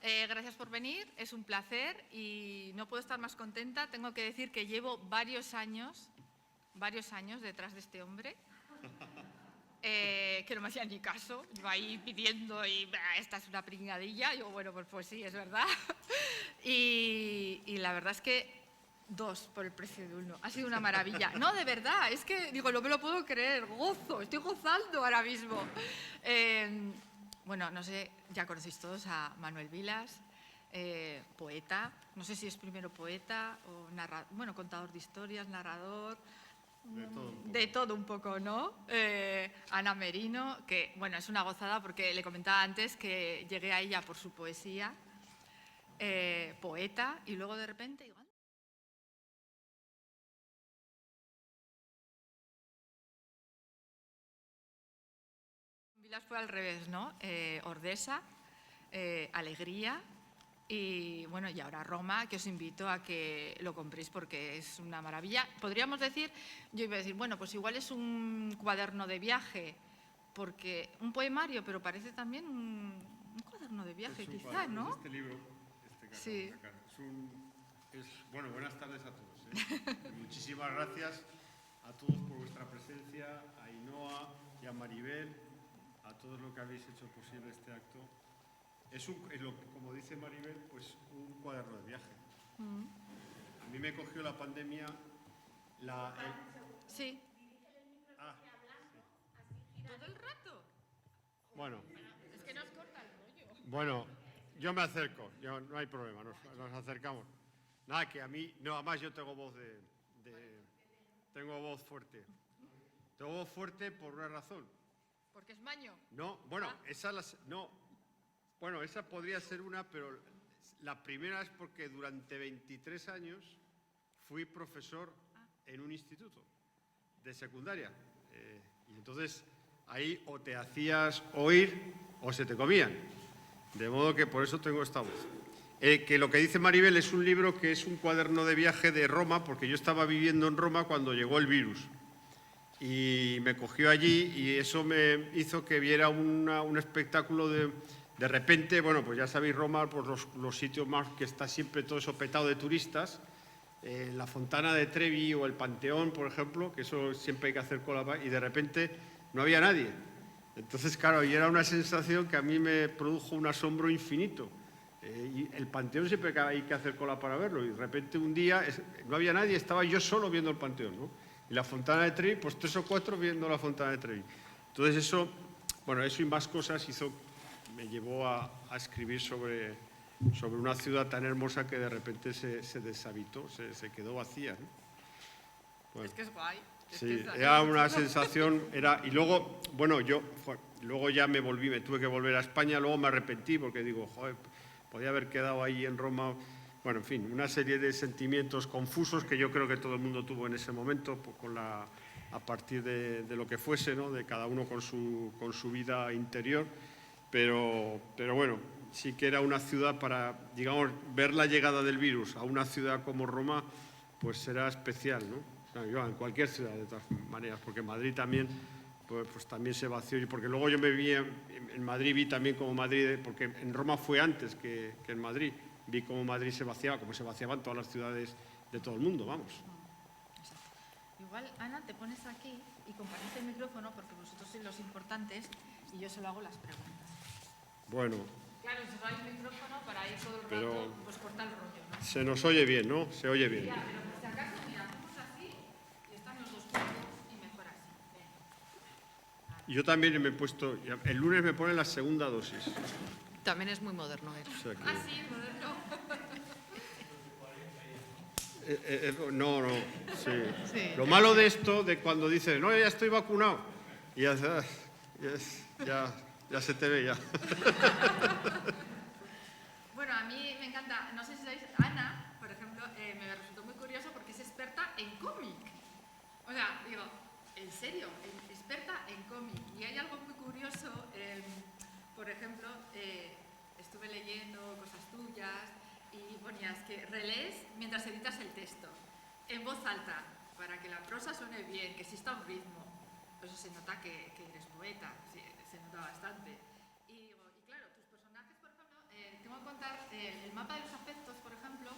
gracias por venir, es un placer y no puedo estar más contenta. Tengo que decir que llevo varios años detrás de este hombre, que no me hacía ni caso, iba ahí pidiendo y esta es una pringadilla. Yo, bueno, pues sí, es verdad. Y la verdad es que 2 por el precio de 1. Ha sido una maravilla. No, de verdad, es que digo, no me lo puedo creer, estoy gozando ahora mismo. Bueno, no sé, ya conocéis todos a Manuel Vilas, poeta, no sé si es primero poeta o bueno, contador de historias, narrador, de todo un poco, ¿no? Ana Merino, que bueno, es una gozada porque le comentaba antes que llegué a ella por su poesía, poeta, y luego de repente digo, Vilas fue al revés, ¿no? Ordesa, Alegría y bueno, y ahora Roma, que os invito a que lo compréis porque es una maravilla. Podríamos decir, yo iba a decir, bueno, pues igual es un cuaderno de viaje, porque un poemario, pero parece también un cuaderno de viaje, quizá, ¿no? Es este libro, que sí. sacar. Bueno, buenas tardes a todos. Muchísimas gracias a todos por vuestra presencia, a Ainhoa y a Maribel, a todos los que habéis hecho posible este acto. Como dice Maribel, pues un cuaderno de viaje. A mí me cogió la pandemia. Sí. Sí. ¿Todo el rato? Bueno. Es que nos corta el rollo. Bueno, yo me acerco, no hay problema, nos acercamos. Nada, que a mí, no, además yo tengo voz tengo voz fuerte. Tengo voz fuerte por una razón. ¿Porque es maño? No, bueno, esa podría ser una, pero la primera es porque durante 23 años fui profesor en un instituto de secundaria. Y entonces ahí o te hacías oír o se te comían. De modo que por eso tengo esta voz. Que lo que dice Maribel es un libro que es un cuaderno de viaje de Roma, porque yo estaba viviendo en Roma cuando llegó el virus. Y me cogió allí y eso me hizo que viera un espectáculo de repente, bueno, pues ya sabéis Roma, pues los sitios más que está siempre todo eso petado de turistas, la Fontana de Trevi o el Panteón, por ejemplo, que eso siempre hay que hacer cola, y de repente no había nadie. Entonces, claro, y era una sensación que a mí me produjo un asombro infinito. Y el Panteón siempre hay que hacer cola para verlo, y de repente un día no había nadie, estaba yo solo viendo el Panteón, ¿no? Y la Fontana de Trevi, pues 3 o 4 viendo la Fontana de Trevi. Entonces eso y más cosas me llevó a escribir sobre una ciudad tan hermosa que de repente se deshabitó, se quedó vacía, ¿no? Bueno, es que es guay. Sí, era una sensación, y luego, bueno, luego ya me tuve que volver a España, luego me arrepentí porque digo, joder, podía haber quedado ahí en Roma. Bueno, en fin, una serie de sentimientos confusos que yo creo que todo el mundo tuvo en ese momento, pues, a partir de lo que fuese, ¿no? De cada uno con su vida interior, pero bueno, sí que era una ciudad para, digamos, ver la llegada del virus a una ciudad como Roma, pues será especial, ¿no? En cualquier ciudad, de todas maneras, porque en Madrid también, pues también se vació, y porque luego yo me vi en Madrid, vi también como Madrid, porque en Roma fue antes que en Madrid, vi cómo Madrid se vaciaba, como se vaciaban todas las ciudades de todo el mundo, vamos. Exacto. Igual, Ana, te pones aquí y compartes el micrófono, porque vosotros sois los importantes y yo solo hago las preguntas. Bueno. Claro, si no hay micrófono, para ir todo el rato, pues corta el rollo, ¿no? Se nos oye bien, ¿no? Se oye bien. Ya, pero por si acaso, mira, hacemos así y están los dos juntos y mejor así. Yo también me he puesto, el lunes me ponen la segunda dosis. También es muy moderno, ¿eh? O sea que... sí, moderno. No, sí. Lo malo de esto, de cuando dices, no, ya estoy vacunado, y ya se te ve ya. Bueno, a mí me encanta, no sé si sabéis, Ana, por ejemplo, me resultó muy curioso porque es experta en cómic. O sea, digo, en serio, experta en cómic. Y hay algo muy curioso, por ejemplo, estuve leyendo cosas tuyas y ponías que relees mientras editas el texto, en voz alta, para que la prosa suene bien, que exista un ritmo. Eso se nota que eres poeta, sí, se nota bastante. Y claro, tus personajes, por ejemplo, tengo que contar mapa de los afectos, por ejemplo,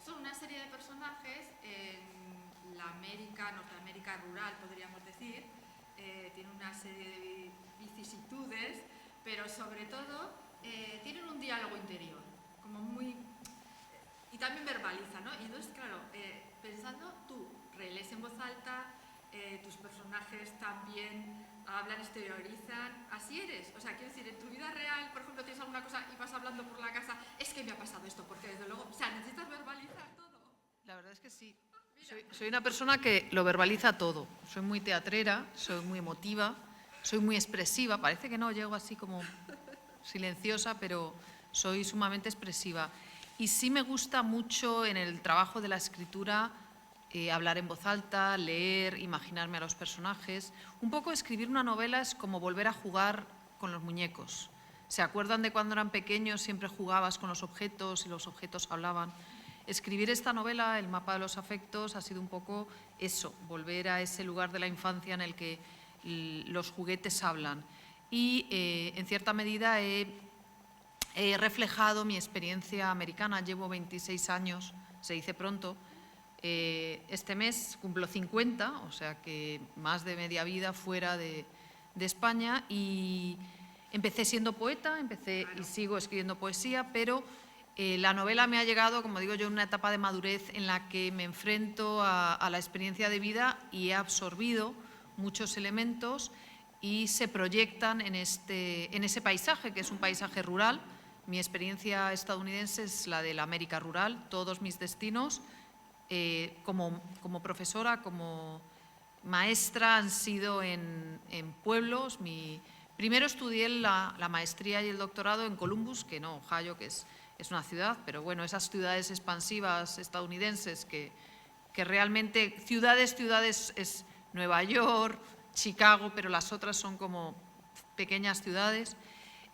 son una serie de personajes en la Norteamérica rural, podríamos decir. Tiene una serie de vicisitudes, pero sobre todo tienen un diálogo interior, como muy... y también verbaliza, ¿no? Y entonces, claro, pensando, tú relees en voz alta, tus personajes también hablan, exteriorizan, así eres. O sea, quiero decir, en tu vida real, por ejemplo, tienes alguna cosa y vas hablando por la casa, es que me ha pasado esto, porque desde luego, o sea, necesitas verbalizar todo. La verdad es que sí. Soy una persona que lo verbaliza todo. Soy muy teatrera, soy muy emotiva, soy muy expresiva. Parece que no, llego así como silenciosa, pero soy sumamente expresiva. Y sí me gusta mucho en el trabajo de la escritura hablar en voz alta, leer, imaginarme a los personajes. Un poco escribir una novela es como volver a jugar con los muñecos. ¿Se acuerdan de cuando eran pequeños? Siempre jugabas con los objetos y los objetos hablaban. Escribir esta novela, El mapa de los afectos, ha sido un poco eso, volver a ese lugar de la infancia en el que los juguetes hablan. Y en cierta medida he reflejado mi experiencia americana. Llevo 26 años, se dice pronto. Este mes cumplo 50, o sea que más de media vida fuera de España, y empecé siendo poeta, y sigo escribiendo poesía, pero la novela me ha llegado, como digo yo, en una etapa de madurez en la que me enfrento a la experiencia de vida y he absorbido muchos elementos y se proyectan en ese paisaje, que es un paisaje rural. Mi experiencia estadounidense es la de la América rural. Todos mis destinos, como profesora, como maestra, han sido en pueblos. Primero estudié la maestría y el doctorado en Columbus, que no, Ohio, que es una ciudad, pero bueno, esas ciudades expansivas estadounidenses que realmente, ciudades es Nueva York, Chicago, pero las otras son como pequeñas ciudades.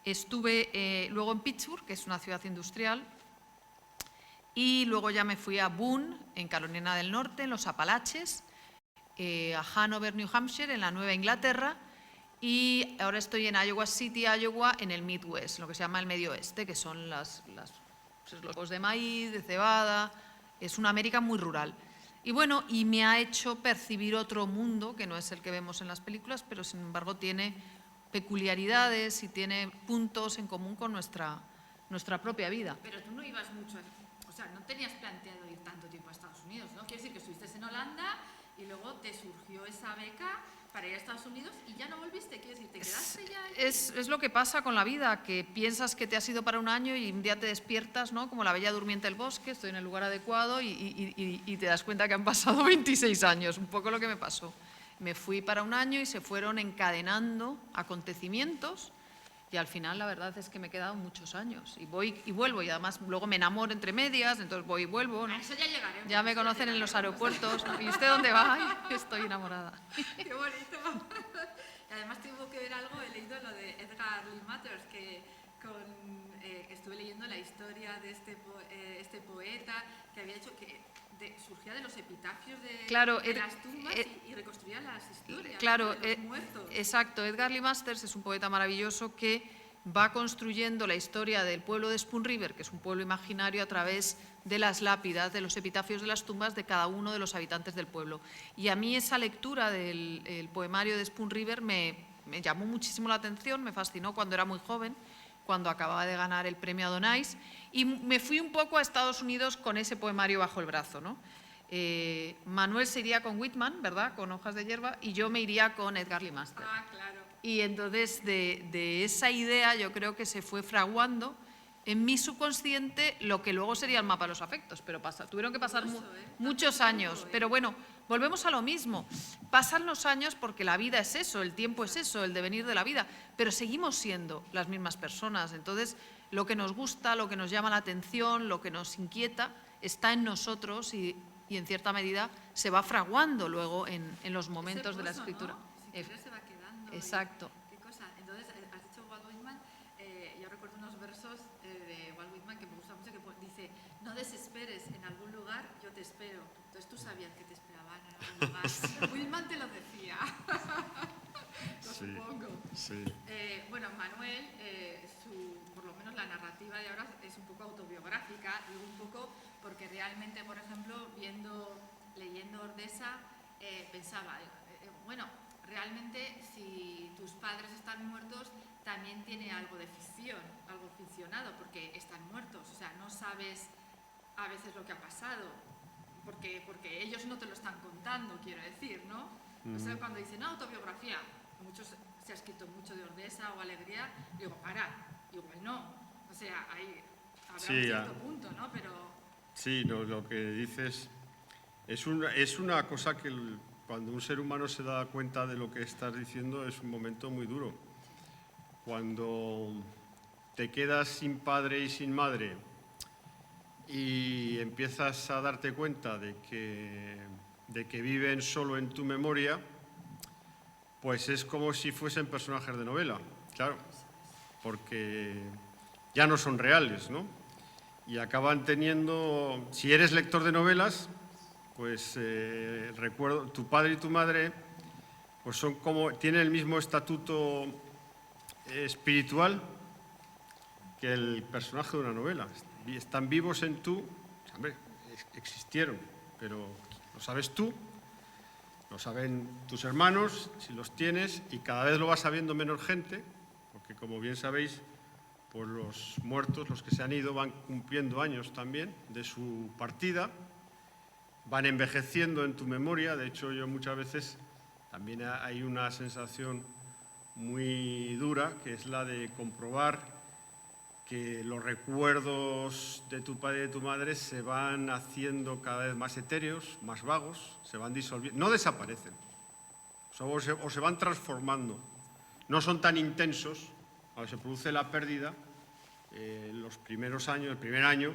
Estuve luego en Pittsburgh, que es una ciudad industrial, y luego ya me fui a Boone, en Carolina del Norte, en los Apalaches, a Hanover, New Hampshire, en la Nueva Inglaterra, y ahora estoy en Iowa City, Iowa, en el Midwest, lo que se llama el Medio Oeste, que son los campos de maíz, de cebada. Es una América muy rural. Y bueno, y me ha hecho percibir otro mundo, que no es el que vemos en las películas, pero sin embargo tiene peculiaridades y tiene puntos en común con nuestra propia vida. Pero tú no ibas mucho, o sea, no tenías planteado ir tanto tiempo a Estados Unidos, ¿no? Quiero decir que estuviste en Holanda y luego te surgió esa beca para ir a Estados Unidos y ya no volviste, quiero decir, ¿te quedaste ya ahí? Es lo que pasa con la vida, que piensas que te has ido para un año y un día te despiertas, ¿no? Como la bella durmiente del bosque, estoy en el lugar adecuado y te das cuenta que han pasado 26 años, un poco lo que me pasó. Me fui para un año y se fueron encadenando acontecimientos y al final la verdad es que me he quedado muchos años y voy y vuelvo, y además luego me enamoro entre medias, entonces voy y vuelvo, ¿no? A eso ya llegaremos. Ya me conocen en los aeropuertos, ¿no? ¿Y usted dónde va? Ay, estoy enamorada. Qué bonito. Y además tuvo que ver algo, he leído lo de Edgar Lee Matters, que estuve leyendo la historia de este poeta que había hecho, que surgía de los epitafios de las tumbas y reconstruía las historias, claro, de los muertos. Exacto. Edgar Lee Masters es un poeta maravilloso que va construyendo la historia del pueblo de Spoon River, que es un pueblo imaginario, a través de las lápidas, de los epitafios de las tumbas de cada uno de los habitantes del pueblo. Y a mí esa lectura del poemario de Spoon River me llamó muchísimo la atención, me fascinó cuando era muy joven, cuando acababa de ganar el premio Adonais, y me fui un poco a Estados Unidos con ese poemario bajo el brazo, ¿no? Manuel se iría con Whitman, ¿verdad?, con Hojas de hierba, y yo me iría con Edgar Lee Masters. Ah, claro. Y entonces de esa idea yo creo que se fue fraguando en mi subconsciente lo que luego sería el mapa de los afectos, pero tuvieron que pasar muchos años. Pero bueno, volvemos a lo mismo. Pasan los años porque la vida es eso, el tiempo es eso, el devenir de la vida, pero seguimos siendo las mismas personas. Entonces, lo que nos gusta, lo que nos llama la atención, lo que nos inquieta, está en nosotros y en cierta medida se va fraguando luego en los momentos de la escritura. ¿No? Se va quedando. Exacto. ¿Qué cosa? Entonces, has dicho Walt Whitman, yo recuerdo unos versos de Walt Whitman que me gustan mucho, que dice: no desesperes, en algún lugar yo te espero. Entonces tú sabías que te esperaban en algún lugar. Whitman te lo decía. Lo supongo. Sí. Bueno, Manuel, por lo menos la narrativa de ahora es un poco autobiográfica, digo un poco porque realmente, por ejemplo, leyendo Ordesa, pensaba, bueno, realmente si tus padres están muertos, también tiene algo de ficción, algo ficcionado, porque están muertos, o sea, no sabes a veces lo que ha pasado, porque ellos no te lo están contando, quiero decir, ¿no? O sea, cuando dicen autobiografía, se ha escrito mucho de Ordesa o Alegría, digo, igual no, o sea, habrá un cierto punto, ¿no? Pero... Sí, no, lo que dices es una cosa que cuando un ser humano se da cuenta de lo que estás diciendo es un momento muy duro. Cuando te quedas sin padre y sin madre y empiezas a darte cuenta de que viven solo en tu memoria, pues es como si fuesen personajes de novela, claro, porque ya no son reales, ¿no? Y acaban teniendo, si eres lector de novelas, pues recuerdo, tu padre y tu madre pues son como, tienen el mismo estatuto espiritual que el personaje de una novela. Están vivos en tú, hombre, existieron, pero lo sabes tú, lo saben tus hermanos, si los tienes, y cada vez lo va sabiendo menos gente, porque como bien sabéis, pues los muertos, los que se han ido, van cumpliendo años también de su partida, van envejeciendo en tu memoria. De hecho, yo muchas veces también hay una sensación muy dura, que es la de comprobar que los recuerdos de tu padre y de tu madre se van haciendo cada vez más etéreos, más vagos, se van disolviendo, no desaparecen, o se van transformando, no son tan intensos. Cuando se produce la pérdida, los primeros años, el primer año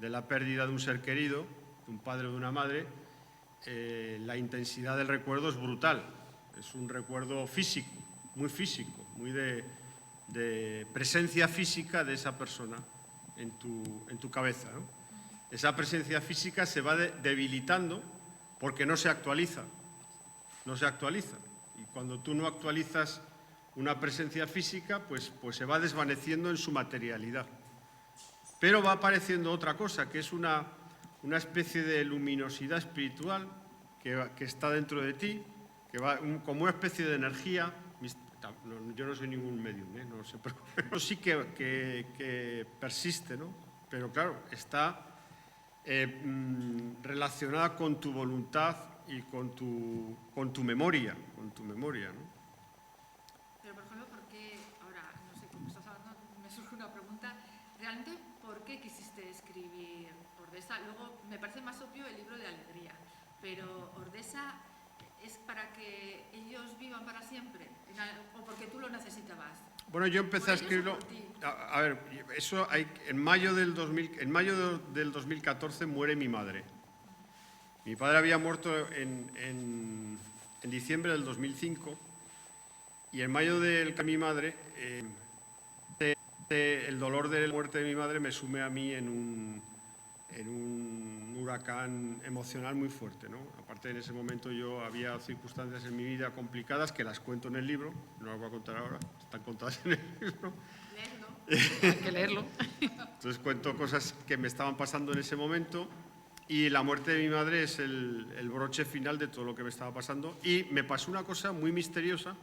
de la pérdida de un ser querido, de un padre o de una madre, la intensidad del recuerdo es brutal, es un recuerdo físico, muy de presencia física de esa persona en tu cabeza, ¿no? Esa presencia física se va debilitando porque no se actualiza, y cuando tú no actualizas una presencia física, pues se va desvaneciendo en su materialidad. Pero va apareciendo otra cosa, que es una especie de luminosidad espiritual que está dentro de ti, que va como una especie de energía. Yo no soy ningún medium, no sé, pero sí que persiste, ¿no? Pero claro, está relacionada con tu voluntad y con tu memoria, ¿no? Pero, por ejemplo, ¿por qué, ahora, no sé cómo estás hablando, me surge una pregunta, realmente, ¿por qué quisiste escribir Ordesa? Luego, me parece más obvio el libro de Alegría, pero Ordesa es para que ellos vivan para siempre, o porque tú lo necesitabas. Bueno, yo empecé a escribirlo. A ver, eso en mayo del 2014 muere mi madre. Mi padre había muerto en diciembre del 2005 y en mayo de mi madre, el dolor de la muerte de mi madre me sume a mí en un huracán emocional muy fuerte, ¿no? Aparte, en ese momento había circunstancias en mi vida complicadas que las cuento en el libro, no las voy a contar ahora, están contadas en el libro. Leerlo. Hay que leerlo. Entonces cuento cosas que me estaban pasando en ese momento y la muerte de mi madre es el broche final de todo lo que me estaba pasando. Y me pasó una cosa muy misteriosa,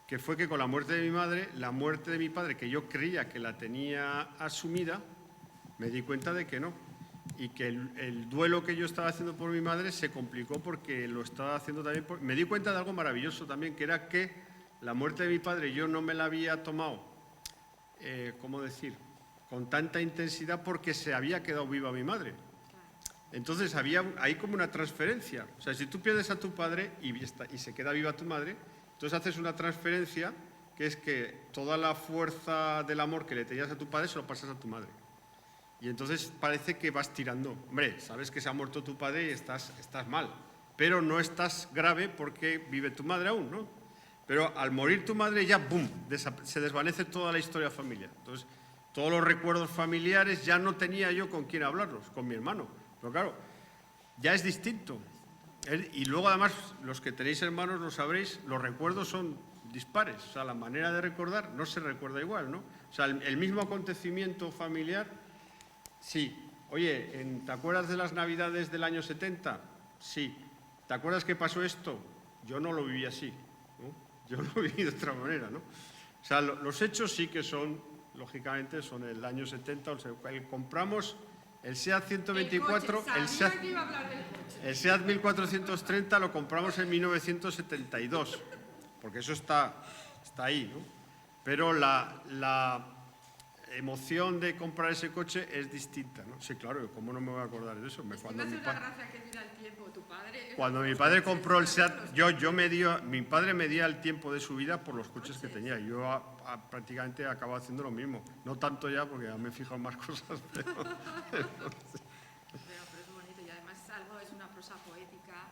que fue que con la muerte de mi madre, la muerte de mi padre, que yo creía que la tenía asumida, me di cuenta de que no. Y que el duelo que yo estaba haciendo por mi madre se complicó porque lo estaba haciendo también me di cuenta de algo maravilloso también, que era que la muerte de mi padre yo no me la había tomado, ¿cómo decir?, con tanta intensidad porque se había quedado viva mi madre. Entonces había ahí como una transferencia. O sea, si tú pierdes a tu padre y se queda viva tu madre, entonces haces una transferencia que es que toda la fuerza del amor que le tenías a tu padre se lo pasas a tu madre. Y entonces parece que vas tirando. Hombre, sabes que se ha muerto tu padre y estás mal, pero no estás grave porque vive tu madre aún, ¿no? Pero al morir tu madre ya, ¡bum!, se desvanece toda la historia familiar. Entonces, todos los recuerdos familiares ya no tenía yo con quién hablarlos, con mi hermano. Pero claro, ya es distinto. Y luego además, los que tenéis hermanos lo sabréis, los recuerdos son dispares. O sea, la manera de recordar no se recuerda igual, ¿no? O sea, el mismo acontecimiento familiar, sí. Oye, ¿te acuerdas de las Navidades del año 70? Sí. ¿Te acuerdas que pasó esto? Yo no lo viví así, ¿no? Yo lo viví de otra manera, ¿no? O sea, los hechos sí que son, lógicamente, son el año 70, o sea, compramos el SEAT 124, el SEAT 1430 lo compramos en 1972, porque eso está ahí, ¿no? Pero la emoción de comprar ese coche es distinta, ¿no? Sí, claro, ¿cómo no me voy a acordar de eso? Cuando mi padre compró el SEAT, mi padre medía el tiempo de su vida por los coches que tenía. Yo prácticamente acabo haciendo lo mismo. No tanto ya, porque ya me fijo en más cosas, pero es bonito y además es una prosa poética,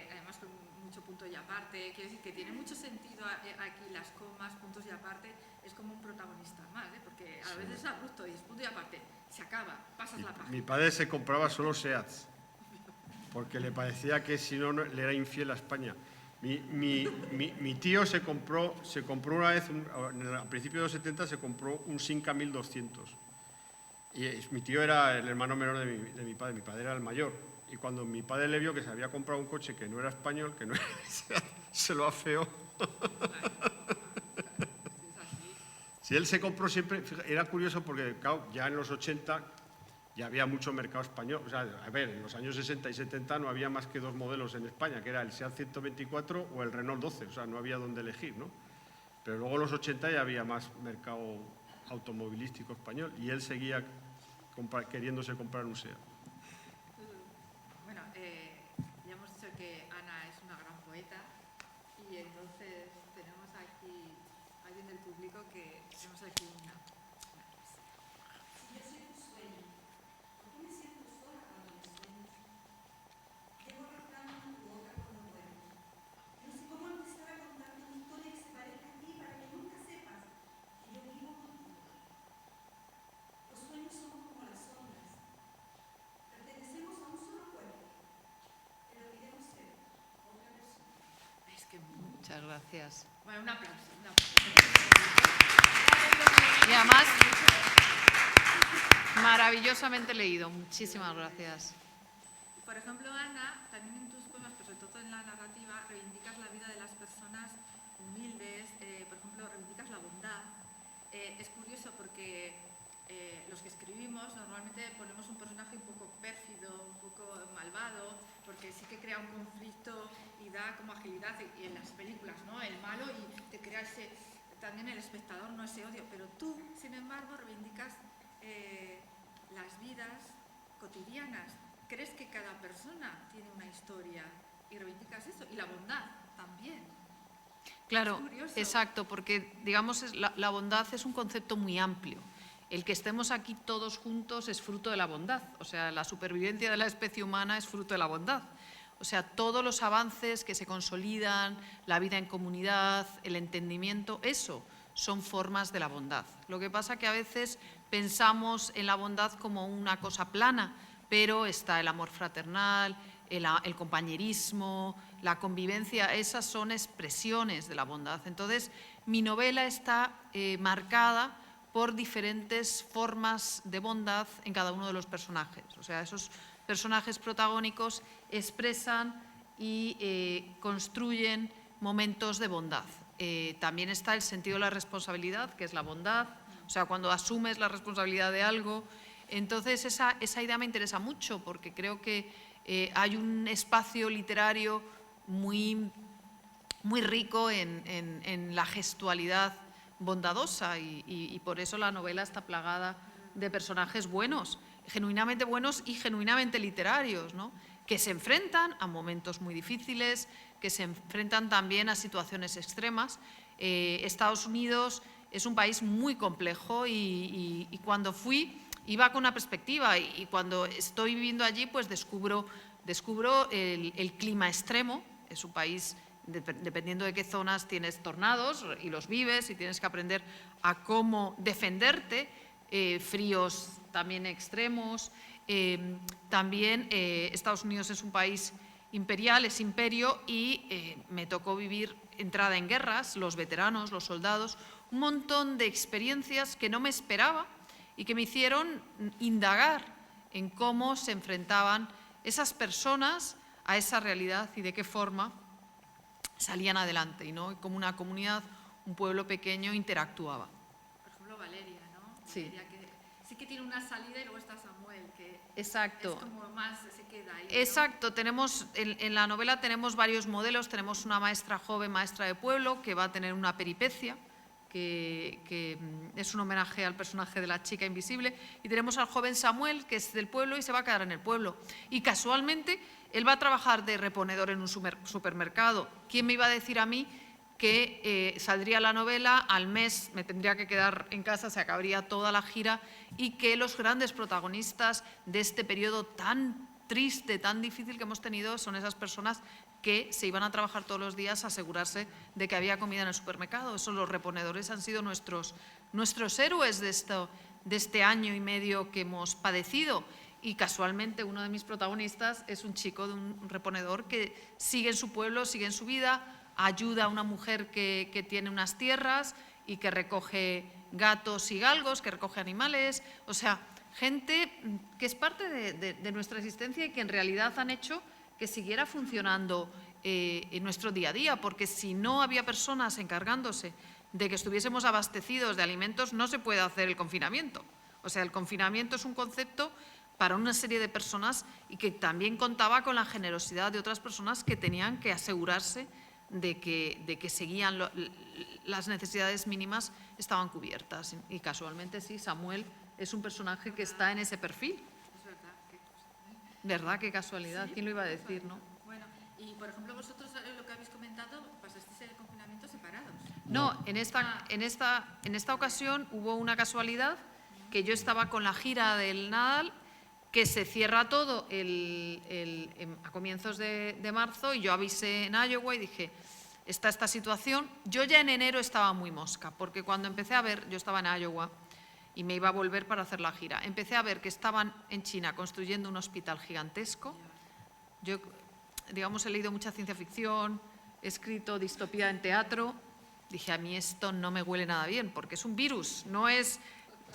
además con mucho punto y aparte. Quiero decir que tiene mucho sentido aquí las comas, puntos y aparte. Es como un protagonista más, porque a veces es abrupto y es punto y aparte. Se acaba, pasas la página. Mi padre se compraba solo SEATs, porque le parecía que si no le era infiel a España. Mi tío se compró una vez, a principios de los 70, se compró un Simca 1200. Y mi tío era el hermano menor de mi padre era el mayor. Y cuando mi padre le vio que se había comprado un coche que no era español, que no era se lo afeó. Si él se compró siempre, era curioso porque, claro, ya en los 80 ya había mucho mercado español. O sea, a ver, en los años 60 y 70 no había más que dos modelos en España, que era el SEAT 124 o el Renault 12, o sea, no había dónde elegir, ¿no? Pero luego en los 80 ya había más mercado automovilístico español y él seguía queriéndose comprar un SEAT. Bueno, ya hemos dicho que Ana es una gran poeta y entonces tenemos aquí a alguien del público que tenemos aquí una. Si yo soy tu sueño, ¿por qué me siento sola cuando me sueño? Llevo rozando tu boca con lo bueno. No sé cómo empezar a contarte una historia que se parezca a ti para que nunca sepas que yo vivo contigo. Los sueños somos como las sombras. Pertenecemos a un solo cuerpo, pero queremos ser otra persona. Es que Muchas gracias. bueno, un aplauso. Y además, maravillosamente leído. Muchísimas gracias. Por ejemplo, Ana, también en tus poemas, pero sobre todo en la narrativa, reivindicas la vida de las personas humildes, por ejemplo, reivindicas la bondad. Es curioso porque los que escribimos normalmente ponemos un personaje un poco pérfido, un poco malvado, porque sí que crea un conflicto y da como agilidad, y en las películas, ¿no? El malo, y te crea también el espectador, no ese odio, pero tú, sin embargo, reivindicas las vidas cotidianas. ¿Crees que cada persona tiene una historia y reivindicas eso? Y la bondad también. Claro, exacto, porque digamos la bondad es un concepto muy amplio. El que estemos aquí todos juntos es fruto de la bondad, o sea, la supervivencia de la especie humana es fruto de la bondad. O sea, todos los avances que se consolidan, la vida en comunidad, el entendimiento, eso son formas de la bondad. Lo que pasa que a veces pensamos en la bondad como una cosa plana, pero está el amor fraternal, el compañerismo, la convivencia, esas son expresiones de la bondad. Entonces, mi novela está marcada por diferentes formas de bondad en cada uno de los personajes. O sea, esos personajes protagónicos expresan y construyen momentos de bondad. También está el sentido de la responsabilidad, que es la bondad, o sea, cuando asumes la responsabilidad de algo. Entonces, esa idea me interesa mucho porque creo que hay un espacio literario muy rico en la gestualidad bondadosa y por eso la novela está plagada de personajes buenos y genuinamente literarios, ¿no? Que se enfrentan a momentos muy difíciles, que se enfrentan también a situaciones extremas. Estados Unidos es un país muy complejo y cuando fui iba con una perspectiva y cuando estoy viviendo allí pues descubro el clima extremo. Es un país, dependiendo de qué zonas, tienes tornados y los vives y tienes que aprender a cómo defenderte, fríos también extremos. También Estados Unidos es un país imperial, ese imperio, y me tocó vivir entrada en guerras, los veteranos, los soldados, un montón de experiencias que no me esperaba y que me hicieron indagar en cómo se enfrentaban esas personas a esa realidad y de qué forma salían adelante, ¿no? Y cómo una comunidad, un pueblo pequeño interactuaba. Por ejemplo, Valeria, ¿no? Sí. Valeria, que sí que tiene una salida y luego está Samuel, que Exacto. es como más se queda ahí, ¿no? Exacto, tenemos, en la novela tenemos varios modelos, tenemos una maestra joven, maestra de pueblo, que va a tener una peripecia, que es un homenaje al personaje de la chica invisible, y tenemos al joven Samuel, que es del pueblo y se va a quedar en el pueblo. Y casualmente, él va a trabajar de reponedor en un supermercado. ¿Quién me iba a decir a mí que saldría la novela, al mes me tendría que quedar en casa, se acabaría toda la gira, y que los grandes protagonistas de este periodo tan triste, tan difícil que hemos tenido son esas personas que se iban a trabajar todos los días a asegurarse de que había comida en el supermercado? Esos, los reponedores, han sido nuestros héroes de este año y medio que hemos padecido. Y casualmente uno de mis protagonistas es un chico de un reponedor que sigue en su pueblo, sigue en su vida, ayuda a una mujer que tiene unas tierras y que recoge gatos y galgos, que recoge animales, o sea, gente que es parte de nuestra existencia y que en realidad han hecho que siguiera funcionando en nuestro día a día, porque si no había personas encargándose de que estuviésemos abastecidos de alimentos, no se puede hacer el confinamiento. O sea, el confinamiento es un concepto para una serie de personas y que también contaba con la generosidad de otras personas que tenían que asegurarse de que seguían las necesidades mínimas estaban cubiertas. Y casualmente sí, Samuel es un personaje que está en ese perfil. Es verdad, qué cosa. ¿Verdad? Qué casualidad. ¿Quién lo iba a decir, no? Bueno, y por ejemplo, vosotros lo que habéis comentado, pasasteis el confinamiento separados. No, en esta ocasión hubo una casualidad, que yo estaba con la gira del Nadal, que se cierra todo a comienzos de marzo, y yo avisé en Iowa y dije, está esta situación. Yo ya en enero estaba muy mosca, porque cuando empecé a ver, yo estaba en Iowa y me iba a volver para hacer la gira, empecé a ver que estaban en China construyendo un hospital gigantesco. Yo, digamos, he leído mucha ciencia ficción, he escrito distopía en teatro. Dije, a mí esto no me huele nada bien, porque es un virus, no es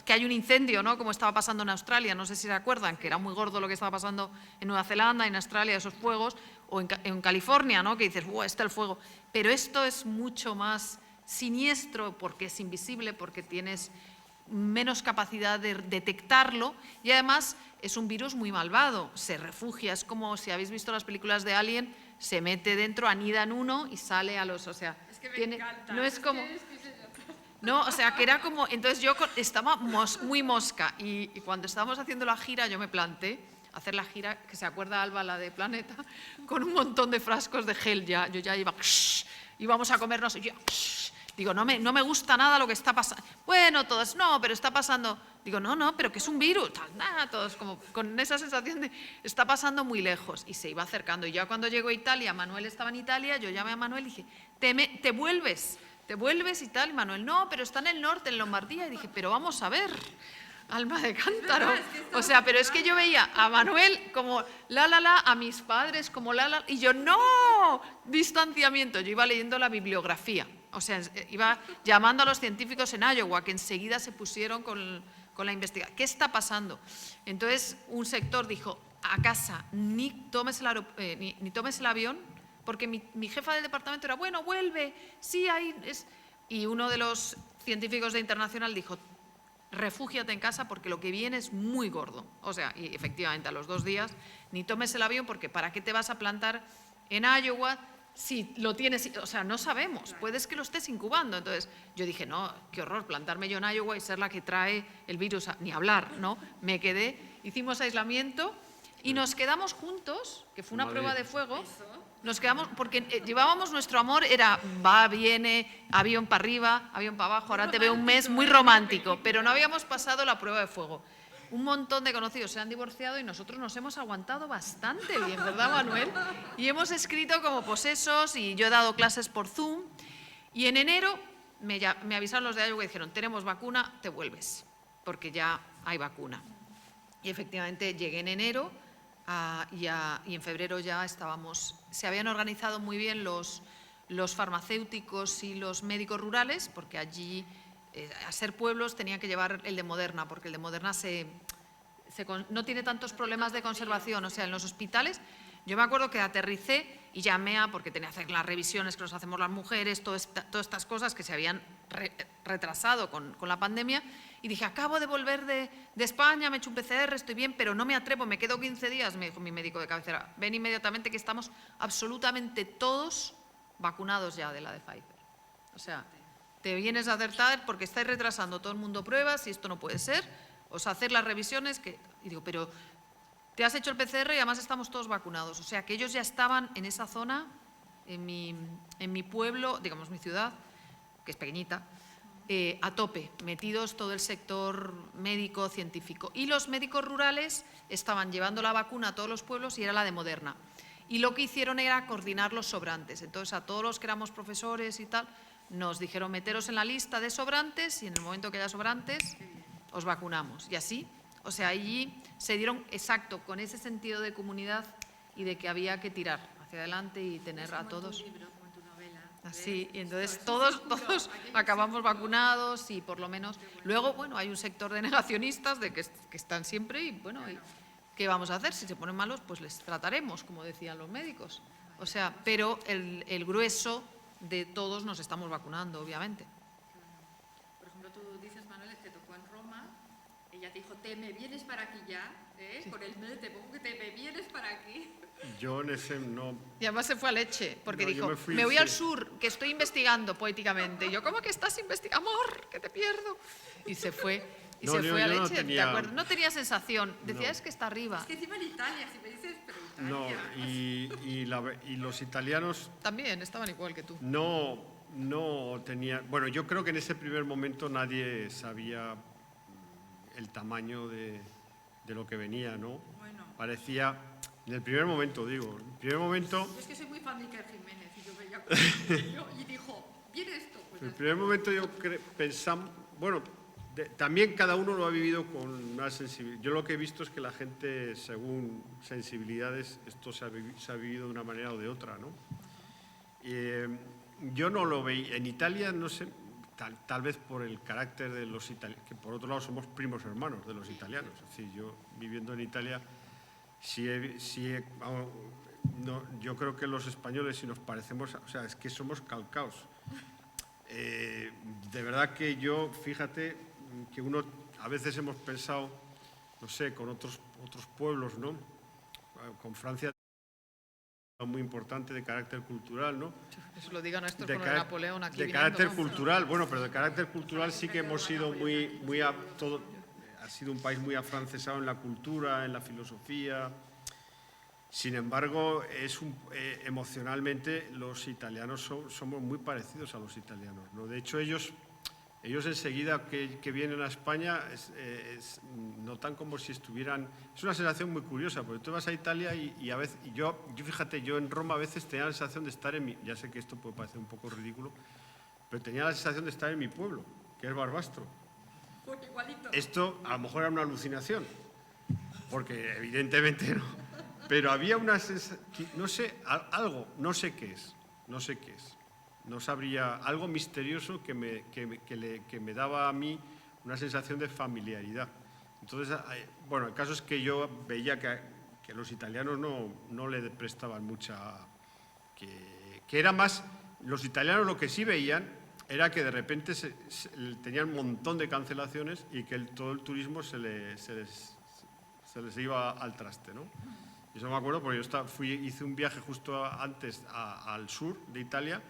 que hay un incendio, ¿no? Como estaba pasando en Australia, no sé si se acuerdan, que era muy gordo lo que estaba pasando en Nueva Zelanda, en Australia, esos fuegos, o en California, ¿no? Que dices, ¡buah, está el fuego! Pero esto es mucho más siniestro porque es invisible, porque tienes menos capacidad de detectarlo, y además es un virus muy malvado, se refugia, es como si habéis visto las películas de Alien, se mete dentro, anida en uno y sale a los, o sea, Es que me encanta. no es como... No, o sea, que era como... Entonces yo estaba muy mosca, y cuando estábamos haciendo la gira yo me planté hacer la gira, que se acuerda Alba, la de Planeta, con un montón de frascos de gel ya. Yo ya iba... íbamos a comernos y yo... digo, no me gusta nada lo que está pasando. Bueno, todos, no, pero está pasando... Digo, no, pero que es un virus. Nada, todos como con esa sensación de está pasando muy lejos. Y se iba acercando. Y ya cuando llegó a Italia, Manuel estaba en Italia, yo llamé a Manuel y dije, te vuelves y tal. Y Manuel, no, pero está en el norte, en Lombardía. Y dije, pero vamos a ver, alma de cántaro. O sea, pero es que yo veía a Manuel como a mis padres como y yo, no, distanciamiento. Yo iba leyendo la bibliografía. O sea, iba llamando a los científicos en Iowa, que enseguida se pusieron con la investigación. ¿Qué está pasando? Entonces, un sector dijo, a casa, ni tomes el avión, porque mi jefa del departamento era, bueno, vuelve, sí, ahí es. Y uno de los científicos de Internacional dijo, refúgiate en casa porque lo que viene es muy gordo. O sea, y efectivamente, a los 2 días, ni tomes el avión porque ¿para qué te vas a plantar en Iowa? Si lo tienes, o sea, no sabemos, puedes que lo estés incubando. Entonces yo dije, no, qué horror, plantarme yo en Iowa y ser la que trae el virus, ni hablar, ¿no? Me quedé, hicimos aislamiento y nos quedamos juntos, que fue una prueba de fuego. Nos quedamos, porque llevábamos nuestro amor, era va, viene, avión para arriba, avión para abajo, ahora te veo un mes, muy romántico, pero no habíamos pasado la prueba de fuego. Un montón de conocidos se han divorciado y nosotros nos hemos aguantado bastante bien, ¿verdad, Manuel? Y hemos escrito como posesos y yo he dado clases por Zoom. Y en enero me avisaron los de Iowa y dijeron, tenemos vacuna, te vuelves, porque ya hay vacuna. Y efectivamente llegué en enero y en febrero ya se habían organizado muy bien los farmacéuticos y los médicos rurales, porque allí, a ser pueblos, tenían que llevar el de Moderna, porque el de Moderna no tiene tantos problemas de conservación. O sea, en los hospitales, yo me acuerdo que aterricé y llamé porque tenía que hacer las revisiones que nos hacemos las mujeres, todas estas cosas que se habían retrasado con la pandemia, y dije, acabo de volver de España, me he hecho un PCR, estoy bien, pero no me atrevo, me quedo 15 días, me dijo mi médico de cabecera, ven inmediatamente que estamos absolutamente todos vacunados ya de la de Pfizer. O sea, te vienes a acertar porque estáis retrasando todo el mundo pruebas y esto no puede ser, os hacer las revisiones, y digo, pero te has hecho el PCR y además estamos todos vacunados. O sea, que ellos ya estaban en esa zona, en mi pueblo, digamos mi ciudad, que es pequeñita, a tope, metidos todo el sector médico, científico. Y los médicos rurales estaban llevando la vacuna a todos los pueblos y era la de Moderna. Y lo que hicieron era coordinar los sobrantes. Entonces, a todos los que éramos profesores y tal, nos dijeron meteros en la lista de sobrantes y en el momento que haya sobrantes, os vacunamos. Y así, o sea, allí se dieron, exacto, con ese sentido de comunidad y de que había que tirar hacia adelante y tener a todos. Así, y entonces todos acabamos vacunados y por lo menos… Luego, bueno, hay un sector de negacionistas de que están siempre y, bueno, ¿qué vamos a hacer? Si se ponen malos, pues les trataremos, como decían los médicos. O sea, pero el grueso de todos nos estamos vacunando, obviamente. Por ejemplo, tú dices, Manuel, te tocó en Roma, ella te dijo, te me vienes para aquí ya, sí. Con el mail te pongo que te me vienes para aquí. Yo en ese no… Y además se fue a leche, porque no, dijo, me voy al sur, que estoy investigando poéticamente. Y yo, ¿cómo que estás investigando? Amor, que te pierdo. Y se fue, se fue a leche, ¿te acuerdas? No tenía sensación, decía, es que está arriba. Es que encima en Italia, si me dices, pero Italia… No, y los italianos… También estaban igual que tú. No tenían… Bueno, yo creo que en ese primer momento nadie sabía el tamaño de lo que venía, ¿no? Bueno. Parecía… En el primer momento, digo, en el primer momento… Yo es que soy muy fan de Iker Jiménez y yo veía y dijo, viene esto. Pues en el primer momento yo pensamos… Bueno, también cada uno lo ha vivido con una sensibilidad. Yo lo que he visto es que la gente, según sensibilidades, esto se ha vivido de una manera o de otra, ¿no? Yo no lo veía… En Italia, no sé… Tal vez por el carácter de los italianos, que por otro lado somos primos hermanos de los italianos. Es decir, yo viviendo en Italia… yo creo que los españoles, si nos parecemos, o sea, es que somos calcaos. De verdad que yo, fíjate, que uno, a veces hemos pensado, no sé, con otros pueblos, ¿no? Con Francia, muy importante de carácter cultural, ¿no? Eso lo digan estos con Napoleón aquí. De carácter cultural, bueno, pero de carácter cultural sí que hemos sido ha sido un país muy afrancesado en la cultura, en la filosofía. Sin embargo, emocionalmente los italianos somos muy parecidos a los italianos, ¿no? De hecho, ellos enseguida que vienen a España notan como si estuvieran… Es una sensación muy curiosa, porque tú vas a Italia y a veces… Yo fíjate, yo en Roma a veces tenía la sensación de estar ya sé que esto puede parecer un poco ridículo, pero tenía la sensación de estar en mi pueblo, que es Barbastro. Esto a lo mejor era una alucinación, porque evidentemente no, pero había una sensación, no sé, algo, no sé qué es, no sabría, algo misterioso que me daba a mí una sensación de familiaridad. Entonces, bueno, el caso es que yo veía que los italianos no le prestaban mucha… que era más… Los italianos lo que sí veían era que de repente tenían un montón de cancelaciones y que todo el turismo se les iba al traste, ¿no? Y eso me acuerdo porque yo hice un viaje justo antes al sur de Italia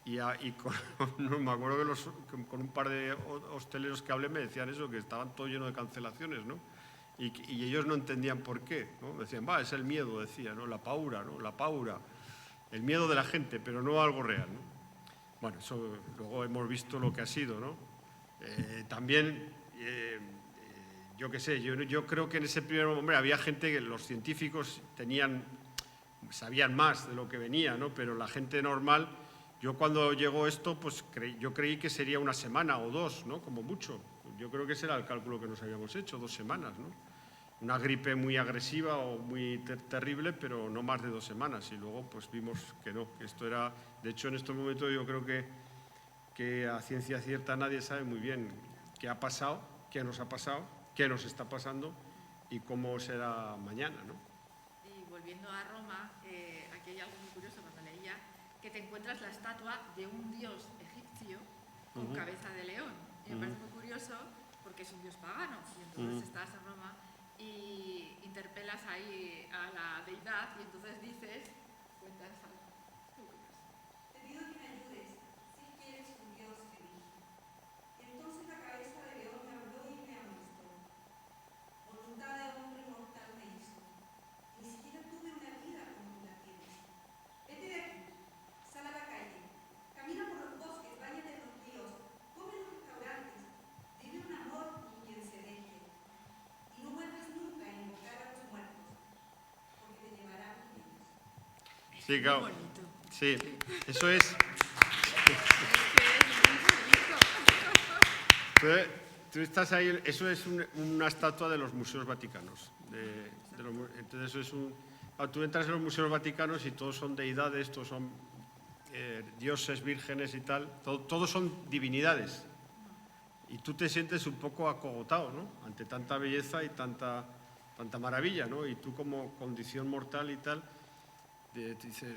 y me acuerdo que con un par de hosteleros que hablé me decían eso, que estaban todo lleno de cancelaciones, ¿no? Y ellos no entendían por qué, ¿no? Decían, es el miedo, decía, ¿no? La paura, ¿no? La paura, el miedo de la gente, pero no algo real, ¿no? Bueno, eso luego hemos visto lo que ha sido, ¿no? También, yo qué sé, yo creo que en ese primer momento había gente que los científicos sabían más de lo que venía, ¿no? Pero la gente normal, yo cuando llegó esto, pues yo creí que sería una semana o dos, ¿no? Como mucho. Yo creo que ese era el cálculo que nos habíamos hecho, 2 semanas, ¿no? una gripe muy agresiva o muy terrible, pero no más de 2 semanas. Y luego pues vimos que no, que esto era… De hecho, en estos momentos yo creo que a ciencia cierta nadie sabe muy bien qué ha pasado, qué nos ha pasado, qué nos está pasando y cómo será mañana, ¿no? Y volviendo a Roma, aquí hay algo muy curioso cuando leía que te encuentras la estatua de un dios egipcio con cabeza de león. Y me parece muy curioso porque es un dios pagano. Y entonces estás en Roma y interpelas ahí a la deidad y entonces dices, cuentas algo. Te pido que me ayudes, si quieres un Dios que dije. Entonces la cabeza de león me habló y me amonestó. Voluntad de hombre mortal me hizo. Ni siquiera tuve una vida como tú la tienes. Vete de aquí, sal a la calle, camina por los bosques, báñate en los ríos, come en los restaurantes, vive un amor con quien se deje. Y no vuelvas nunca a invocar a los muertos, porque te llevarán ellos. Sí, claro. Sí, eso es… Tú estás ahí, eso es una estatua de los museos vaticanos. Entonces eso es tú entras en los museos vaticanos y todos son deidades, todos son dioses, vírgenes y tal, todos son divinidades. Y tú te sientes un poco acogotado, ¿no? Ante tanta belleza y tanta maravilla, ¿no? Y tú como condición mortal y tal, dices,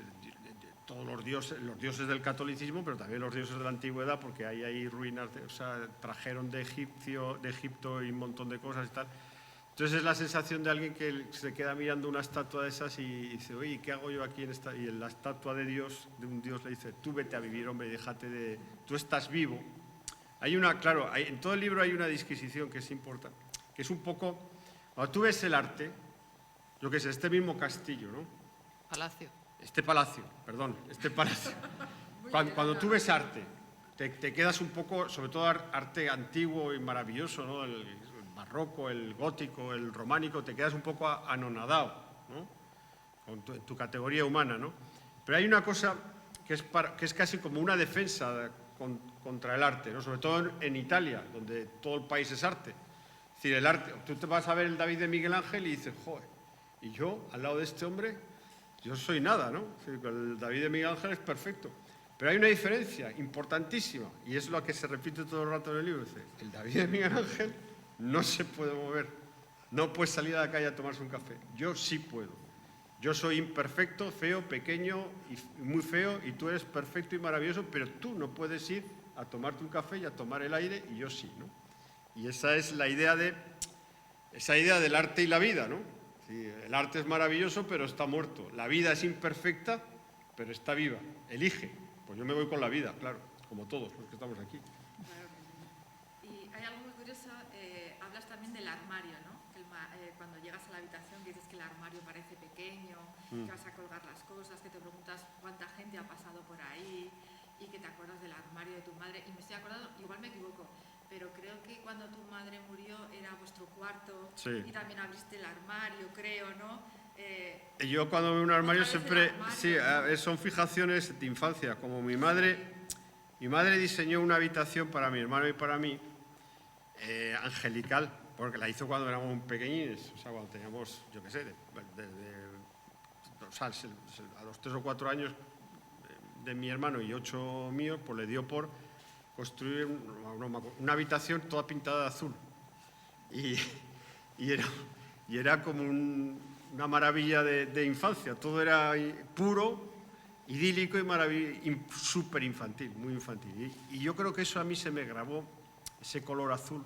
todos los dioses del catolicismo, pero también los dioses de la antigüedad, porque ahí hay ruinas, o sea, trajeron de Egipto y un montón de cosas y tal. Entonces es la sensación de alguien que se queda mirando una estatua de esas y dice, oye, ¿qué hago yo aquí en esta? Y en la estatua de Dios, de un Dios, le dice, tú vete a vivir, hombre, déjate de… Tú estás vivo. Claro, en todo el libro hay una disquisición que es importante, que es un poco… Cuando tú ves el arte, yo qué sé, este mismo castillo, ¿no? Palacio. Este palacio. Cuando tú ves arte, te quedas un poco, sobre todo arte antiguo y maravilloso, ¿no? El barroco, el gótico, el románico, te quedas un poco anonadado, ¿no? Con tu categoría humana, ¿no? Pero hay una cosa que es casi como una defensa contra el arte, ¿no? Sobre todo en Italia, donde todo el país es arte. Es decir, el arte, tú te vas a ver el David de Miguel Ángel y dices, joder, y yo, al lado de este hombre, yo soy nada, ¿no? El David de Miguel Ángel es perfecto. Pero hay una diferencia importantísima, y es lo que se repite todo el rato en el libro. Dice, el David de Miguel Ángel no se puede mover, no puede salir a la calle a tomarse un café. Yo sí puedo. Yo soy imperfecto, feo, pequeño y muy feo, y tú eres perfecto y maravilloso, pero tú no puedes ir a tomarte un café y a tomar el aire, y yo sí, ¿no? Y esa es la idea del arte y la vida, ¿no? Sí, el arte es maravilloso, pero está muerto. La vida es imperfecta, pero está viva. Elige. Pues yo me voy con la vida, claro, como todos los que estamos aquí. Claro que sí. Y hay algo muy curioso, hablas también del armario, ¿no? Cuando llegas a la habitación que dices que el armario parece pequeño, que vas a colgar las cosas, que te preguntas cuánta gente ha pasado por ahí y que te acuerdas del armario de tu madre. Y me estoy acordando, igual me equivoco, pero creo que cuando tu madre murió era vuestro cuarto, sí. Y también abriste el armario, creo, ¿no? Yo cuando veo un armario siempre… armario, sí, ¿no? son fijaciones de infancia. Como mi madre diseñó una habitación para mi hermano y para mí, angelical, porque la hizo cuando éramos pequeñines, o sea, cuando teníamos, yo qué sé, o sea, a los 3 o 4 años de mi hermano y 8 míos, pues le dio por construir una habitación toda pintada de azul. Y era como una maravilla de infancia. Todo era puro, idílico y súper infantil, muy infantil. Y yo creo que eso a mí se me grabó, ese color azul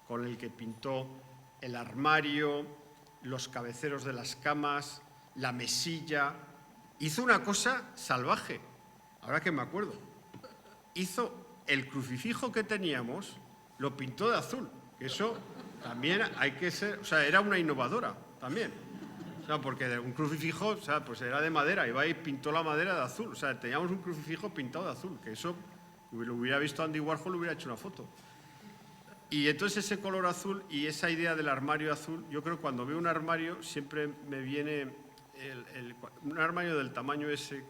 con el que pintó el armario, los cabeceros de las camas, la mesilla. Hizo una cosa salvaje, ahora que me acuerdo. Hizo el crucifijo que teníamos, lo pintó de azul. Eso también hay que ser… O sea, era una innovadora también. O sea, porque un crucifijo, o sea, pues era de madera, iba y pintó la madera de azul. O sea, teníamos un crucifijo pintado de azul, que eso lo hubiera visto Andy Warhol, le hubiera hecho una foto. Y entonces ese color azul y esa idea del armario azul, yo creo que cuando veo un armario siempre me viene un armario del tamaño ese,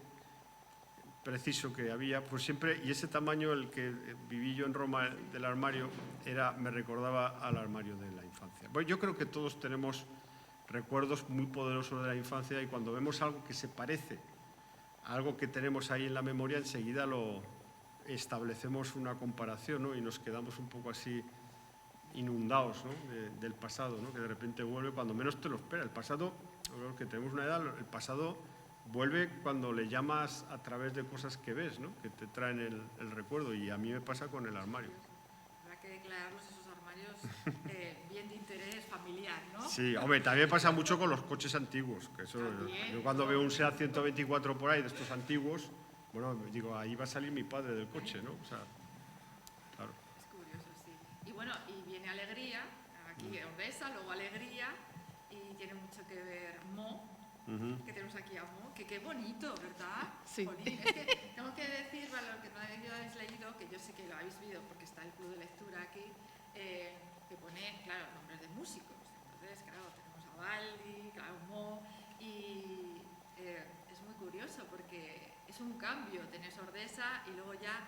preciso que había, pues siempre, y ese tamaño, el que viví yo en Roma del armario, me recordaba al armario de la infancia. Bueno, yo creo que todos tenemos recuerdos muy poderosos de la infancia y cuando vemos algo que se parece a algo que tenemos ahí en la memoria, enseguida lo establecemos una comparación, ¿no? Y nos quedamos un poco así inundados, ¿no? del pasado, ¿no? Que de repente vuelve cuando menos te lo espera. El pasado, los que tenemos una edad, el pasado vuelve cuando le llamas a través de cosas que ves, ¿no? Que te traen el recuerdo, y a mí me pasa con el armario. Habrá que declararlos esos armarios bien de interés familiar, ¿no? Sí, hombre, también pasa mucho con los coches antiguos. Que eso, yo cuando veo un SEAT 124 por ahí de estos antiguos, bueno, digo, ahí va a salir mi padre del coche, ¿no? O sea, claro. Es curioso, sí. Y bueno, y viene Alegría, aquí Ordesa, luego Alegría, y tiene mucho que ver Mo, que tenemos aquí a Mo, que qué bonito, ¿verdad? Sí. Bonito. Es que tengo que decir, para los que no habéis leído, que yo sé que lo habéis visto porque está el club de lectura aquí, que pone, claro, nombres de músicos. Entonces, claro, tenemos a Baldi, claro, Mo, y es muy curioso porque es un cambio, tenés Ordesa y luego ya,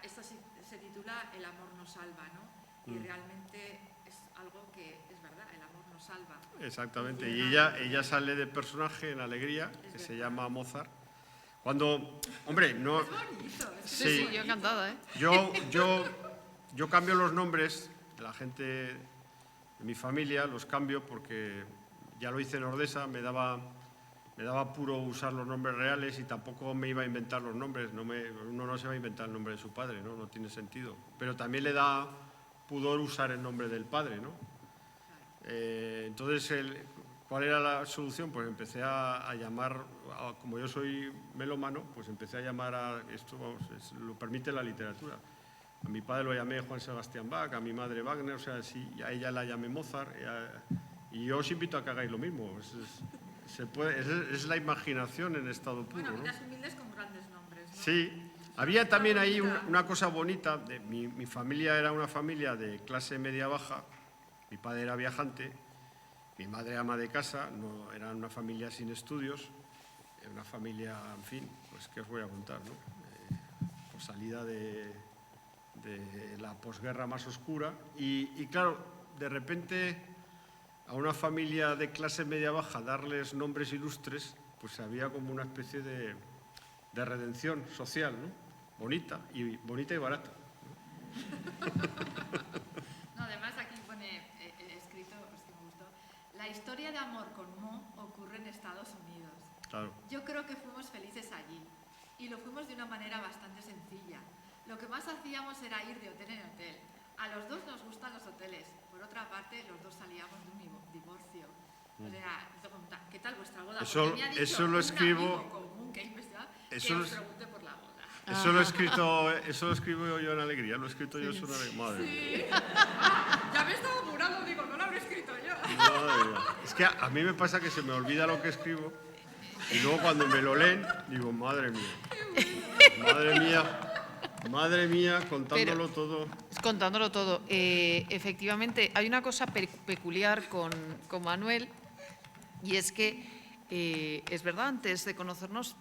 esto se titula El amor nos salva, ¿no? Y realmente es algo que es verdad, el amor nos salva. Exactamente, y ella sale de personaje en Alegría, que se llama Mozart. Cuando, hombre, no... Es bonito. Sí, yo encantada, ¿eh? Yo cambio los nombres de la gente de mi familia, los cambio porque ya lo hice en Ordesa, me daba apuro usar los nombres reales y tampoco me iba a inventar los nombres. Uno no se va a inventar el nombre de su padre, ¿no? No tiene sentido. Pero también le da pudor usar el nombre del padre, ¿no? Entonces, ¿cuál era la solución? Pues empecé a llamar, como yo soy melómano, pues empecé a llamar a esto, vamos, lo permite la literatura. A mi padre lo llamé Juan Sebastián Bach, a mi madre Wagner, o sea, sí, a ella la llamé Mozart, y yo os invito a que hagáis lo mismo. Es la imaginación en estado puro, Bueno, ¿no? vidas humildes con grandes nombres, ¿no? Sí. Había también ahí una cosa bonita. Mi familia era una familia de clase media-baja. Mi padre era viajante, mi madre ama de casa, no, era una familia sin estudios, era una familia, en fin, pues qué os voy a contar, ¿no? Pues salida de la posguerra más oscura y claro, de repente a una familia de clase media-baja darles nombres ilustres, pues había como una especie de redención social, ¿no? Bonita y barata. No, además aquí pone escrito, es que me gustó, la historia de amor con Mo ocurre en Estados Unidos. Claro. Yo creo que fuimos felices allí y lo fuimos de una manera bastante sencilla. Lo que más hacíamos era ir de hotel en hotel. A los dos nos gustan los hoteles. Por otra parte, los dos salíamos de un divorcio. O sea, ¿qué tal vuestra boda? Eso- Porque me ha dicho eso lo un escribo- amigo común que he investigado eso que lo os es- pregunte por la boda. Eso lo escribo yo en Alegría, lo he escrito yo, es una madre mía. Ya me estaba apurando, digo, no lo habré escrito yo. Madre mía. Es que a mí me pasa que se me olvida lo que escribo y luego cuando me lo leen digo, madre mía, contándolo todo. Contándolo todo. Efectivamente, hay una cosa peculiar con Manuel, y es que, es verdad, antes de conocernos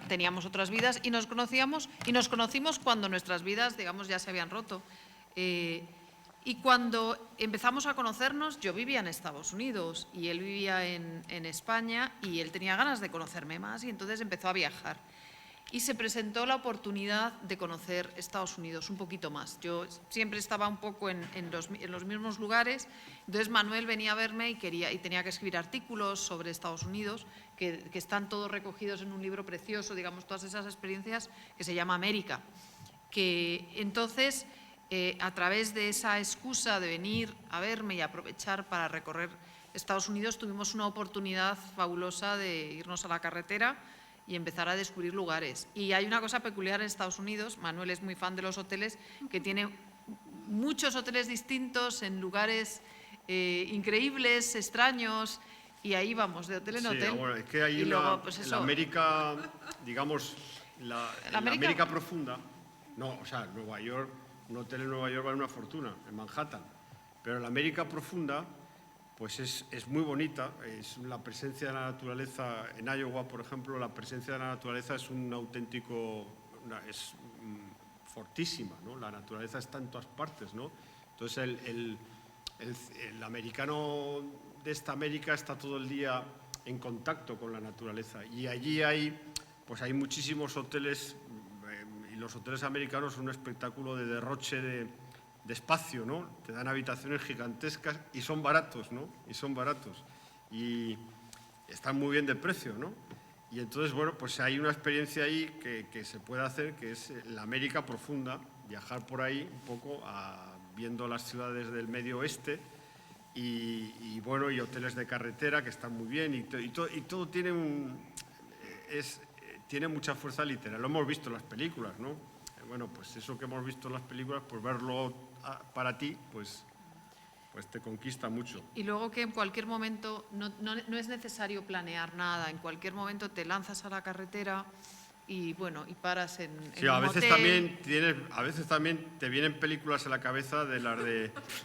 teníamos otras vidas y nos conocimos cuando nuestras vidas, digamos, ya se habían roto. Y cuando empezamos a conocernos, yo vivía en Estados Unidos y él vivía en España, y él tenía ganas de conocerme más y entonces empezó a viajar. Y se presentó la oportunidad de conocer Estados Unidos un poquito más. Yo siempre estaba un poco en los mismos lugares, entonces Manuel venía a verme y tenía que escribir artículos sobre Estados Unidos, que están todos recogidos en un libro precioso, digamos, todas esas experiencias, que se llama América. Que entonces, a través de esa excusa de venir a verme y aprovechar para recorrer Estados Unidos, tuvimos una oportunidad fabulosa de irnos a la carretera y empezar a descubrir lugares. Y hay una cosa peculiar en Estados Unidos, Manuel es muy fan de los hoteles, que tiene muchos hoteles distintos en lugares increíbles, extraños, y ahí vamos de hotel en hotel. Sí, bueno, es que hay luego, pues en eso, la América, digamos, la América- América profunda, no, o sea, Nueva York, un hotel en Nueva York vale una fortuna, en Manhattan, pero en la América profunda pues es muy bonita. Es la presencia de la naturaleza en Iowa, por ejemplo, la presencia de la naturaleza es un auténtico, es fortísima, ¿no? La naturaleza está en todas partes, ¿no? Entonces el americano de esta América está todo el día en contacto con la naturaleza, y allí hay muchísimos hoteles, y los hoteles americanos son un espectáculo de derroche de espacio, ¿no? Te dan habitaciones gigantescas y son baratos, ¿no? Y están muy bien de precio, ¿no? Y entonces, bueno, pues hay una experiencia ahí que se puede hacer, que es la América profunda, viajar por ahí un poco viendo las ciudades del medio oeste y bueno, y hoteles de carretera que están muy bien, y todo tiene tiene mucha fuerza literaria. Lo hemos visto en las películas, ¿no? Bueno, pues eso que hemos visto en las películas, pues verlo para ti, pues te conquista mucho. Y luego que en cualquier momento no es necesario planear nada, en cualquier momento te lanzas a la carretera y bueno, y paras en Sí, un a veces motel. a veces también te vienen películas a la cabeza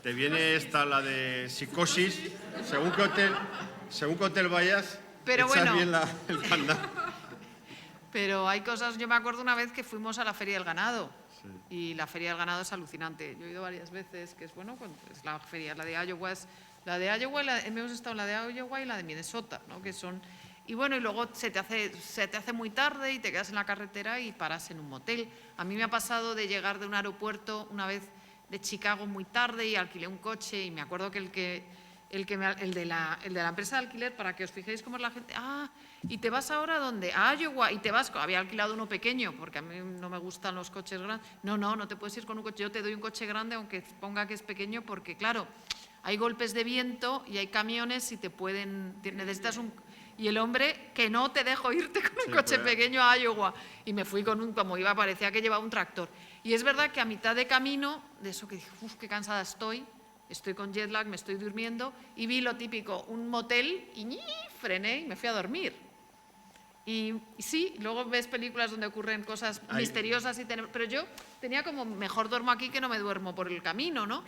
te viene la de Psicosis, según qué hotel vayas, Pero echas bueno. bien el candado. Pero hay cosas, yo me acuerdo una vez que fuimos a la Feria del Ganado, y la Feria del Ganado es alucinante. Yo he ido varias veces, que es bueno, es la feria, la de Iowa, hemos estado en la de Iowa y la de Minnesota, ¿no? Que son, y bueno, y luego se te hace muy tarde y te quedas en la carretera y paras en un motel. A mí me ha pasado de llegar de un aeropuerto una vez de Chicago muy tarde y alquilé un coche, y me acuerdo que el de la empresa de alquiler, para que os fijéis cómo es la gente, ¿y te vas ahora a dónde? A Iowa, y te vas, había alquilado uno pequeño, porque a mí no me gustan los coches grandes. No te puedes ir con un coche, yo te doy un coche grande, aunque ponga que es pequeño, porque claro, hay golpes de viento y hay camiones y necesitas un... Y el hombre, que no te dejo irte con un coche pequeño a Iowa. Y me fui como iba, parecía que llevaba un tractor. Y es verdad que a mitad de camino, de eso que dije, qué cansada estoy con jet lag, me estoy durmiendo, y vi lo típico, un motel, y frené y me fui a dormir. Y sí, luego ves películas donde ocurren cosas misteriosas, pero yo tenía como, mejor duermo aquí que no me duermo por el camino, ¿no?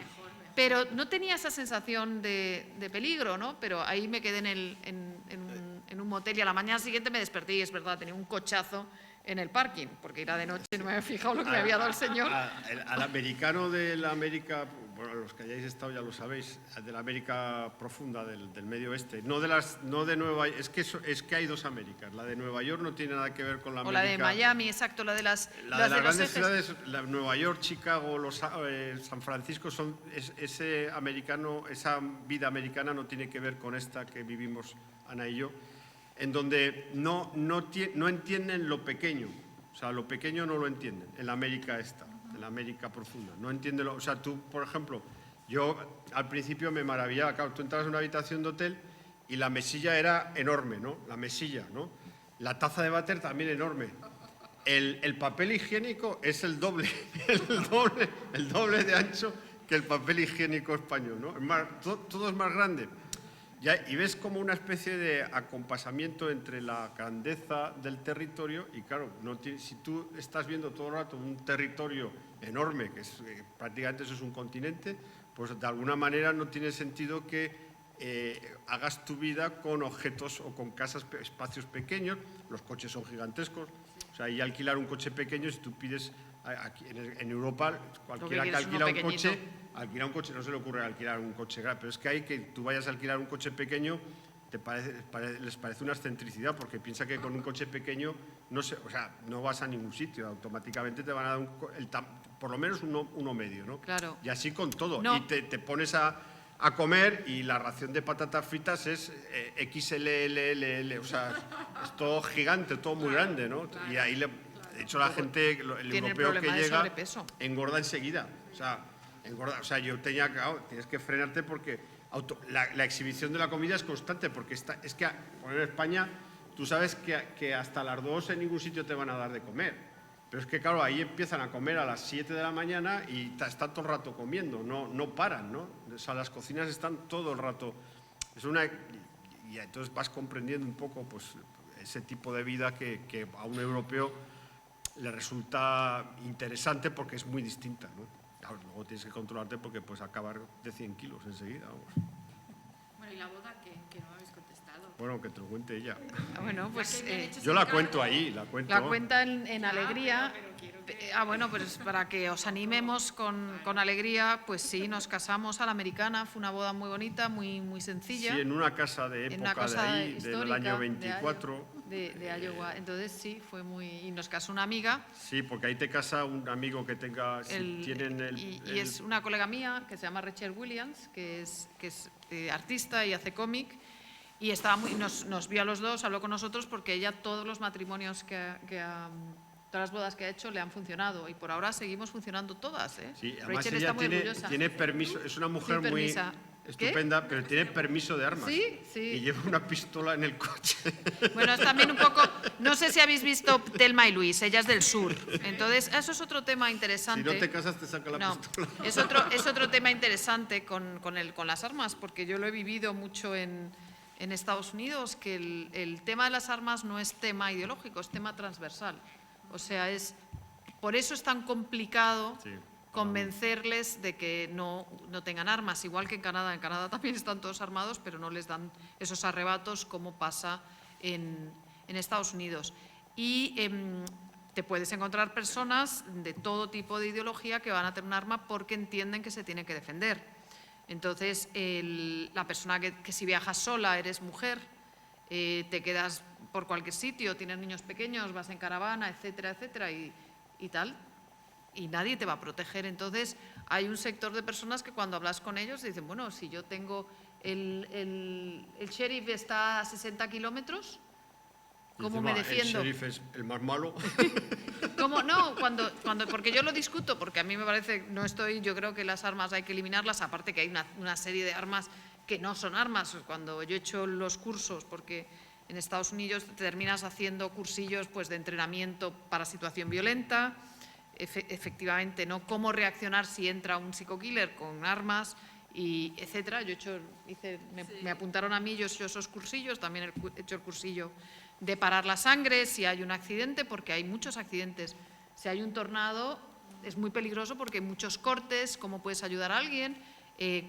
Pero no tenía esa sensación de peligro, ¿no? Pero ahí me quedé en un motel, y a la mañana siguiente me desperté, y es verdad, tenía un cochazo en el parking, porque era de noche y no me había fijado lo que me había dado el señor. Al americano de la América, bueno, los que hayáis estado ya lo sabéis, de la América profunda, del medio oeste, no de Nueva York, es que hay dos Américas. La de Nueva York no tiene nada que ver con la América. O la de Miami, exacto, la de las grandes ciudades, Nueva York, Chicago, San Francisco, ese americano, esa vida americana no tiene que ver con esta que vivimos Ana y yo, en donde no entienden lo pequeño, o sea, lo pequeño no lo entienden, en la América esta, en la América profunda, no entienden, o sea, tú, por ejemplo, yo al principio me maravillaba, claro, tú entras en una habitación de hotel y la mesilla era enorme, ¿no? La mesilla, ¿no? La taza de váter también enorme. El papel higiénico es el doble de ancho que el papel higiénico español, ¿no? Todo es más grande. Y ves como una especie de acompasamiento entre la grandeza del territorio y, claro, si tú estás viendo todo el rato un territorio enorme, que prácticamente eso es un continente, pues de alguna manera no tiene sentido que hagas tu vida con objetos o con casas, espacios pequeños. Los coches son gigantescos. O sea, y alquilar un coche pequeño, si tú pides aquí en Europa, cualquiera que alquila un coche, no se le ocurre alquilar un coche grande, pero es que hay que tú vayas a alquilar un coche pequeño, les parece una excentricidad, porque piensa que con un coche pequeño no vas a ningún sitio, automáticamente te van a dar por lo menos uno medio, ¿no? Claro. Y así con todo. No. Y te pones a comer y la ración de patatas fritas es XLLL, o sea, es todo gigante, todo muy grande, ¿no? Y ahí de hecho la gente, el europeo que llega, engorda enseguida. O sea, yo tienes que frenarte porque la exhibición de la comida es constante, porque es que en España tú sabes que hasta las 2 en ningún sitio te van a dar de comer. Pero es que, claro, ahí empiezan a comer a las 7 de la mañana y están todo el rato comiendo, no paran, ¿no? O sea, las cocinas están todo el rato. Y entonces vas comprendiendo un poco pues, ese tipo de vida que a un europeo le resulta interesante porque es muy distinta, ¿no? Claro, luego tienes que controlarte porque puedes acabar de 100 kilos enseguida, vamos. Bueno, ¿y la boda qué? Que no me habéis contestado. Bueno, que te lo cuente ella. Bueno, pues Yo la cuento ahí, la cuento. la cuenta en alegría. pero quiero Bueno, pues para que os animemos con alegría, pues sí, nos casamos a la americana, fue una boda muy bonita, muy sencilla. Sí, en una casa de en una época de casa ahí, del histórica año 24. de Iowa. Entonces sí, fue muy... Y nos casó una amiga. Sí, porque ahí te casa un amigo que tenga, y es una colega mía que se llama Rachel Williams, que es artista y hace cómic. Y estaba nos vio a los dos, habló con nosotros porque ella todos los matrimonios todas las bodas que ha hecho le han funcionado y por ahora seguimos funcionando todas. Sí, además Rachel ella está muy orgullosa. tiene permiso, es una mujer muy permisa. estupenda, pero tiene permiso de armas. Sí, sí. Y lleva una pistola en el coche. Bueno, es también un poco, no sé si habéis visto Thelma y Luis, ella es del sur. Entonces, eso es otro tema interesante. Si no te casas, te saca la No, pistola. es otro tema interesante con las armas, porque yo lo he vivido mucho en Estados Unidos, que el tema de las armas no es tema ideológico, es tema transversal. O sea, por eso es tan complicado Sí, convencerles de que no tengan armas, igual que en Canadá. En Canadá también están todos armados, pero no les dan esos arrebatos como pasa en Estados Unidos. Y te puedes encontrar personas de todo tipo de ideología que van a tener un arma porque entienden que se tienen que defender. Entonces, la persona que si viajas sola, eres mujer, te quedas por cualquier sitio, tienes niños pequeños, vas en caravana, etcétera, etcétera, y tal, y nadie te va a proteger. Entonces, hay un sector de personas que cuando hablas con ellos dicen, bueno, si yo tengo, el sheriff está a 60 kilómetros, ¿cómo me defiendo? El sheriff es el más malo. ¿Cómo? No, porque yo lo discuto, porque a mí me parece, yo creo que las armas hay que eliminarlas, aparte que hay una serie de armas que no son armas. Cuando yo he hecho los cursos, porque en Estados Unidos te terminas haciendo cursillos pues, de entrenamiento para situación violenta, efectivamente, ¿no? Cómo reaccionar si entra un psico-killer con armas, y etcétera. Me apuntaron a mí, yo he hecho esos cursillos, también he hecho el cursillo de parar la sangre si hay un accidente, porque hay muchos accidentes. Si hay un tornado es muy peligroso porque hay muchos cortes, cómo puedes ayudar a alguien.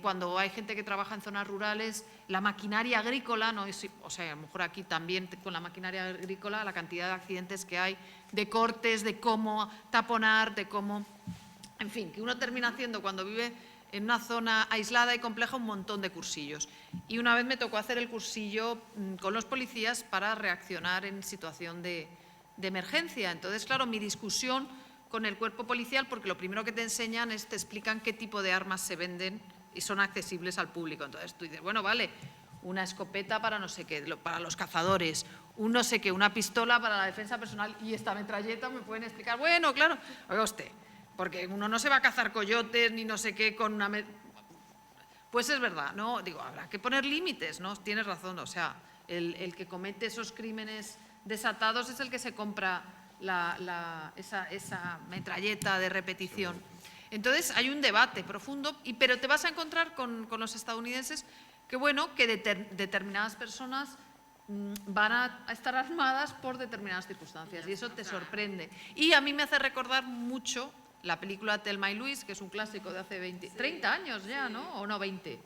Cuando hay gente que trabaja en zonas rurales, la maquinaria agrícola, o sea, a lo mejor aquí también con la maquinaria agrícola, la cantidad de accidentes que hay, de cortes, de cómo taponar, de cómo… En fin, que uno termina haciendo cuando vive en una zona aislada y compleja un montón de cursillos. Y una vez me tocó hacer el cursillo con los policías para reaccionar en situación de emergencia. Entonces, claro, mi discusión con el cuerpo policial, porque lo primero que te enseñan es, te explican qué tipo de armas se venden y son accesibles al público. Entonces tú dices, bueno, vale, una escopeta para no sé qué, para los cazadores, un no sé qué, una pistola para la defensa personal y esta metralleta me pueden explicar. Bueno, claro, oiga usted, porque uno no se va a cazar coyotes ni no sé qué con una… Pues es verdad, ¿no? Digo, habrá que poner límites, ¿no? Tienes razón, o sea, el que comete esos crímenes desatados es el que se compra esa metralleta de repetición. Entonces hay un debate profundo, pero te vas a encontrar con los estadounidenses que, bueno, que determinadas personas van a estar armadas por determinadas circunstancias y eso te sorprende. Y a mí me hace recordar mucho la película Thelma y Luis, que es un clásico de hace 30 años ya, ¿no? ¿O no 20?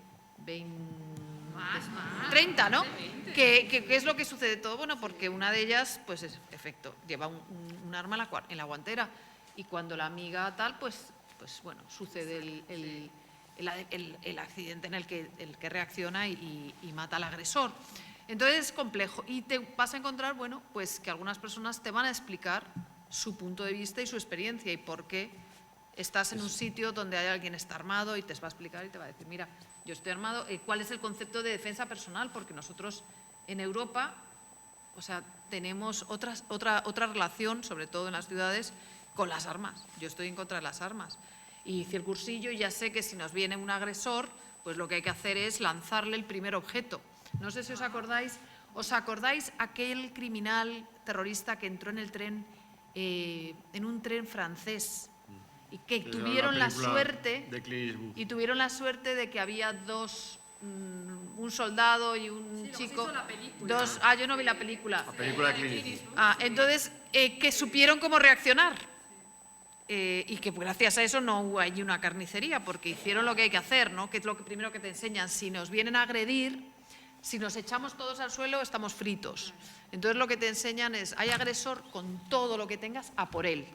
30, ¿no? ¿Qué es lo que sucede todo? Bueno, porque una de ellas, pues es efecto, lleva un arma en la guantera y cuando la amiga tal, pues bueno, sucede el accidente en el que reacciona y mata al agresor. Entonces es complejo y te vas a encontrar, bueno, pues que algunas personas te van a explicar su punto de vista y su experiencia y por qué estás en un sitio donde hay alguien que está armado y te va a explicar y te va a decir, mira, yo estoy armado, ¿cuál es el concepto de defensa personal? Porque nosotros en Europa, o sea, tenemos otra relación, sobre todo en las ciudades, con las armas. Yo estoy en contra de las armas. Y hice el cursillo y ya sé que si nos viene un agresor, pues lo que hay que hacer es lanzarle el primer objeto. No sé si os acordáis aquel criminal terrorista que entró en el tren, en un tren francés, y que tuvieron la suerte de que había dos, un soldado y un chico. Yo no vi la película. La película de Clint Eastwood. Entonces, que supieron cómo reaccionar. Y que gracias a eso no hubo allí una carnicería, porque hicieron lo que hay que hacer, ¿no? Que es lo primero que te enseñan. Si nos vienen a agredir, si nos echamos todos al suelo estamos fritos. Entonces lo que te enseñan es, hay agresor, con todo lo que tengas, a por él.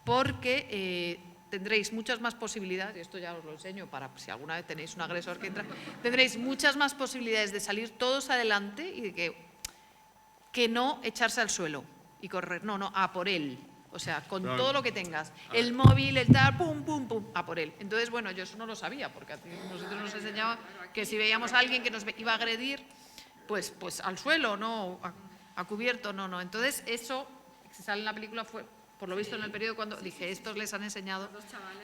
Porque tendréis muchas más posibilidades, y esto ya os lo enseño para si alguna vez tenéis un agresor que entra, tendréis muchas más posibilidades de salir todos adelante y de que no echarse al suelo y correr, no, a por él. O sea, con Claro. todo lo que tengas, el móvil, el tal, pum, pum, pum, a por él. Entonces, bueno, yo eso no lo sabía, porque a nosotros nos enseñaba que si veíamos a alguien que nos iba a agredir, pues al suelo, no a cubierto, no. Entonces, eso, que sale en la película, fue, por lo visto en el periodo, cuando dije, estos les han enseñado.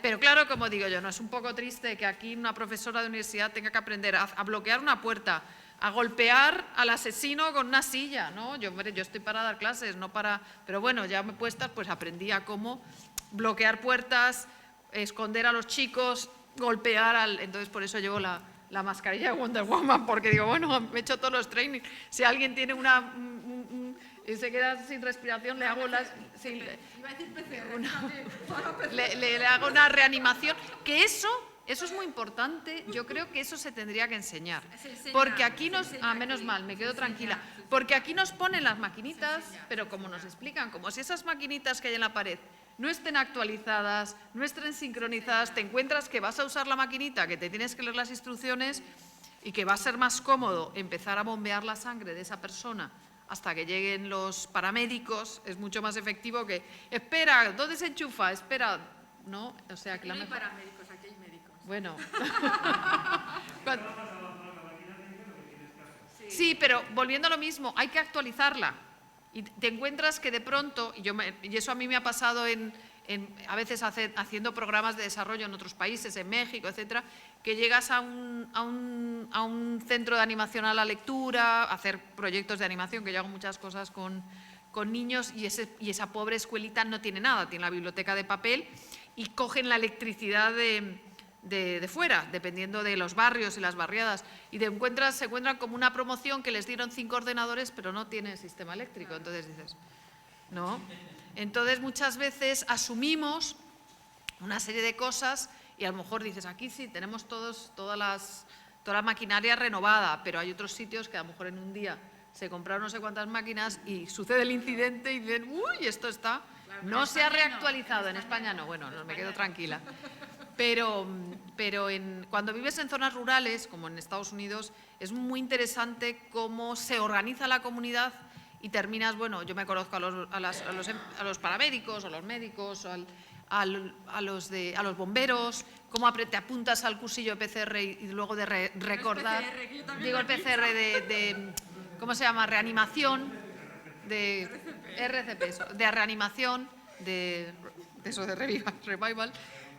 Pero claro, como digo yo, no es un poco triste que aquí una profesora de universidad tenga que aprender a bloquear una puerta, a golpear al asesino con una silla, ¿no? Yo estoy para dar clases, no para... Pero bueno, ya me puestas, pues aprendí a cómo bloquear puertas, esconder a los chicos, golpear al... Entonces, por eso llevo la mascarilla de Wonder Woman, porque digo, bueno, me he hecho todos los trainings. Si alguien tiene y se queda sin respiración, le hago las... Sí, Iba a decir PCR. le hago una reanimación, que eso es muy importante, yo creo que eso se tendría que enseñar. Se enseña, Porque aquí nos... se enseña menos aquí, mal, me quedo se tranquila. enseña. Porque aquí nos ponen las maquinitas, pero como nos explican, como si esas maquinitas que hay en la pared no estén actualizadas, no estén sincronizadas, te encuentras que vas a usar la maquinita, que te tienes que leer las instrucciones y que va a ser más cómodo empezar a bombear la sangre de esa persona hasta que lleguen los paramédicos, es mucho más efectivo que, espera, ¿dónde se enchufa? Espera, ¿no? O sea, que Aquí no la hay mejor... paramédicos, aquí hay médicos. Bueno. Sí, pero volviendo a lo mismo, hay que actualizarla. Y te encuentras que de pronto, y eso a mí me ha pasado a veces haciendo programas de desarrollo en otros países, en México, etcétera, que llegas a un centro de animación a la lectura, a hacer proyectos de animación, que yo hago muchas cosas con niños, y esa pobre escuelita no tiene nada, tiene la biblioteca de papel y cogen la electricidad de fuera, dependiendo de los barrios y las barriadas, y se encuentran como una promoción que les dieron 5 ordenadores, pero no tiene sistema eléctrico. Entonces dices, ¿no? Entonces muchas veces asumimos una serie de cosas y a lo mejor dices, aquí sí, tenemos toda la maquinaria renovada, pero hay otros sitios que a lo mejor en un día se compraron no sé cuántas máquinas y sucede el incidente y dicen, uy, esto está... No se ha reactualizado, en España no, bueno, me quedo tranquila. Pero cuando vives en zonas rurales, como en Estados Unidos, es muy interesante cómo se organiza la comunidad y terminas, bueno, yo me conozco a los paramédicos, a los médicos, a los bomberos, cómo te apuntas al cursillo de PCR y luego de recordar, PCR, que yo también digo el lo he PCR de ¿cómo se llama? Reanimación, de RCP, eso, de reanimación, de revival.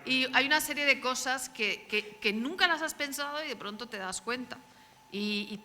Y hay una serie de cosas que nunca las has pensado y de pronto te das cuenta. Y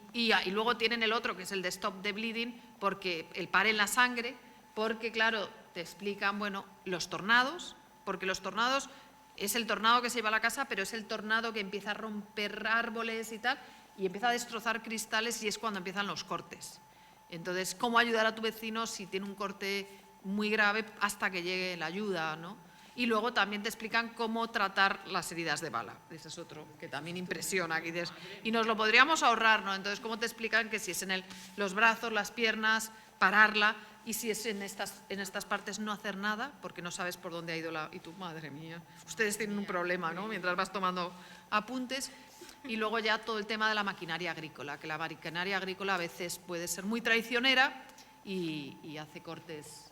luego tienen el otro, que es el de Stop the Bleeding, porque el pare en la sangre, porque claro, te explican, bueno, los tornados, porque los tornados es el tornado que se lleva a la casa, pero es el tornado que empieza a romper árboles y tal, y empieza a destrozar cristales y es cuando empiezan los cortes. Entonces, ¿cómo ayudar a tu vecino si tiene un corte muy grave hasta que llegue la ayuda, ¿no? Y luego también te explican cómo tratar las heridas de bala. Ese es otro que también impresiona. Que dices, y nos lo podríamos ahorrar, ¿no? Entonces, ¿cómo te explican que si es en los brazos, las piernas, pararla, y si es en estas partes no hacer nada, porque no sabes por dónde ha ido y tu madre mía, ustedes tienen un problema, ¿no? Mientras vas tomando apuntes. Y luego ya todo el tema de la maquinaria agrícola, que la maquinaria agrícola a veces puede ser muy traicionera y hace cortes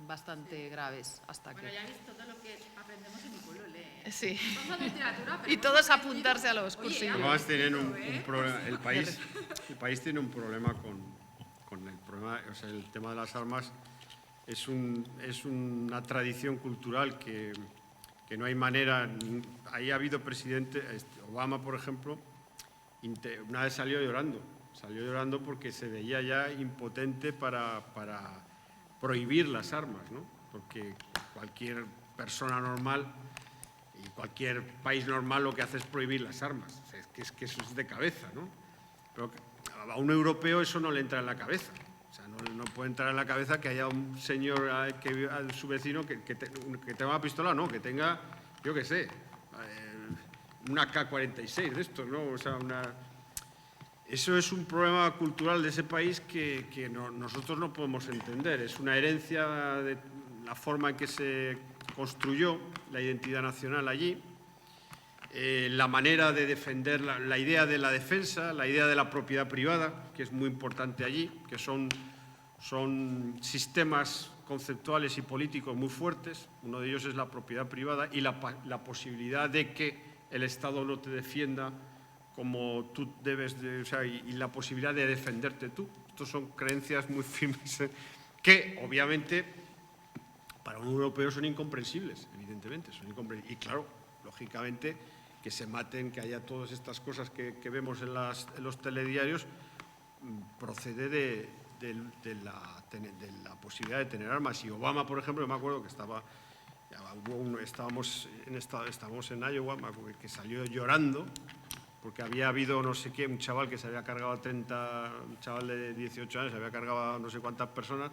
bastante graves hasta Bueno, que... ya habéis todo lo que aprendemos en mi pueblo, lee. Sí. Toda literatura, pero Y hemos todos aprendido- apuntarse a los Oye, cursillos. Además tienen un ¿eh? problema, el país tiene un problema con el problema, o sea, el tema de las armas es una tradición cultural que no hay manera. Ahí ha habido presidente, Obama por ejemplo, una vez salió llorando porque se veía ya impotente para prohibir las armas, ¿no? Porque cualquier persona normal y cualquier país normal lo que hace es prohibir las armas. O sea, es que eso es de cabeza, ¿no? Pero a un europeo eso no le entra en la cabeza. O sea, no puede entrar en la cabeza que haya un señor, a su vecino, que tenga una pistola, no, que tenga, yo qué sé, una K-46 de estos, ¿no? O sea, Eso es un problema cultural de ese país que nosotros no podemos entender. Es una herencia de la forma en que se construyó la identidad nacional allí, la manera de defender, la idea de la defensa, la idea de la propiedad privada, que es muy importante allí, que son sistemas conceptuales y políticos muy fuertes. Uno de ellos es la propiedad privada y la posibilidad de que el Estado no te defienda como tú debes de, o sea, y la posibilidad de defenderte tú. Estas son creencias muy firmes que, obviamente, para un europeo son incomprensibles, evidentemente. Y claro, lógicamente, que se maten, que haya todas estas cosas que vemos en los telediarios, procede de la posibilidad de tener armas. Y Obama, por ejemplo, yo me acuerdo que estábamos en Iowa, que salió llorando porque había habido no sé qué, un chaval que se había cargado un chaval de 18 años, se había cargado a no sé cuántas personas,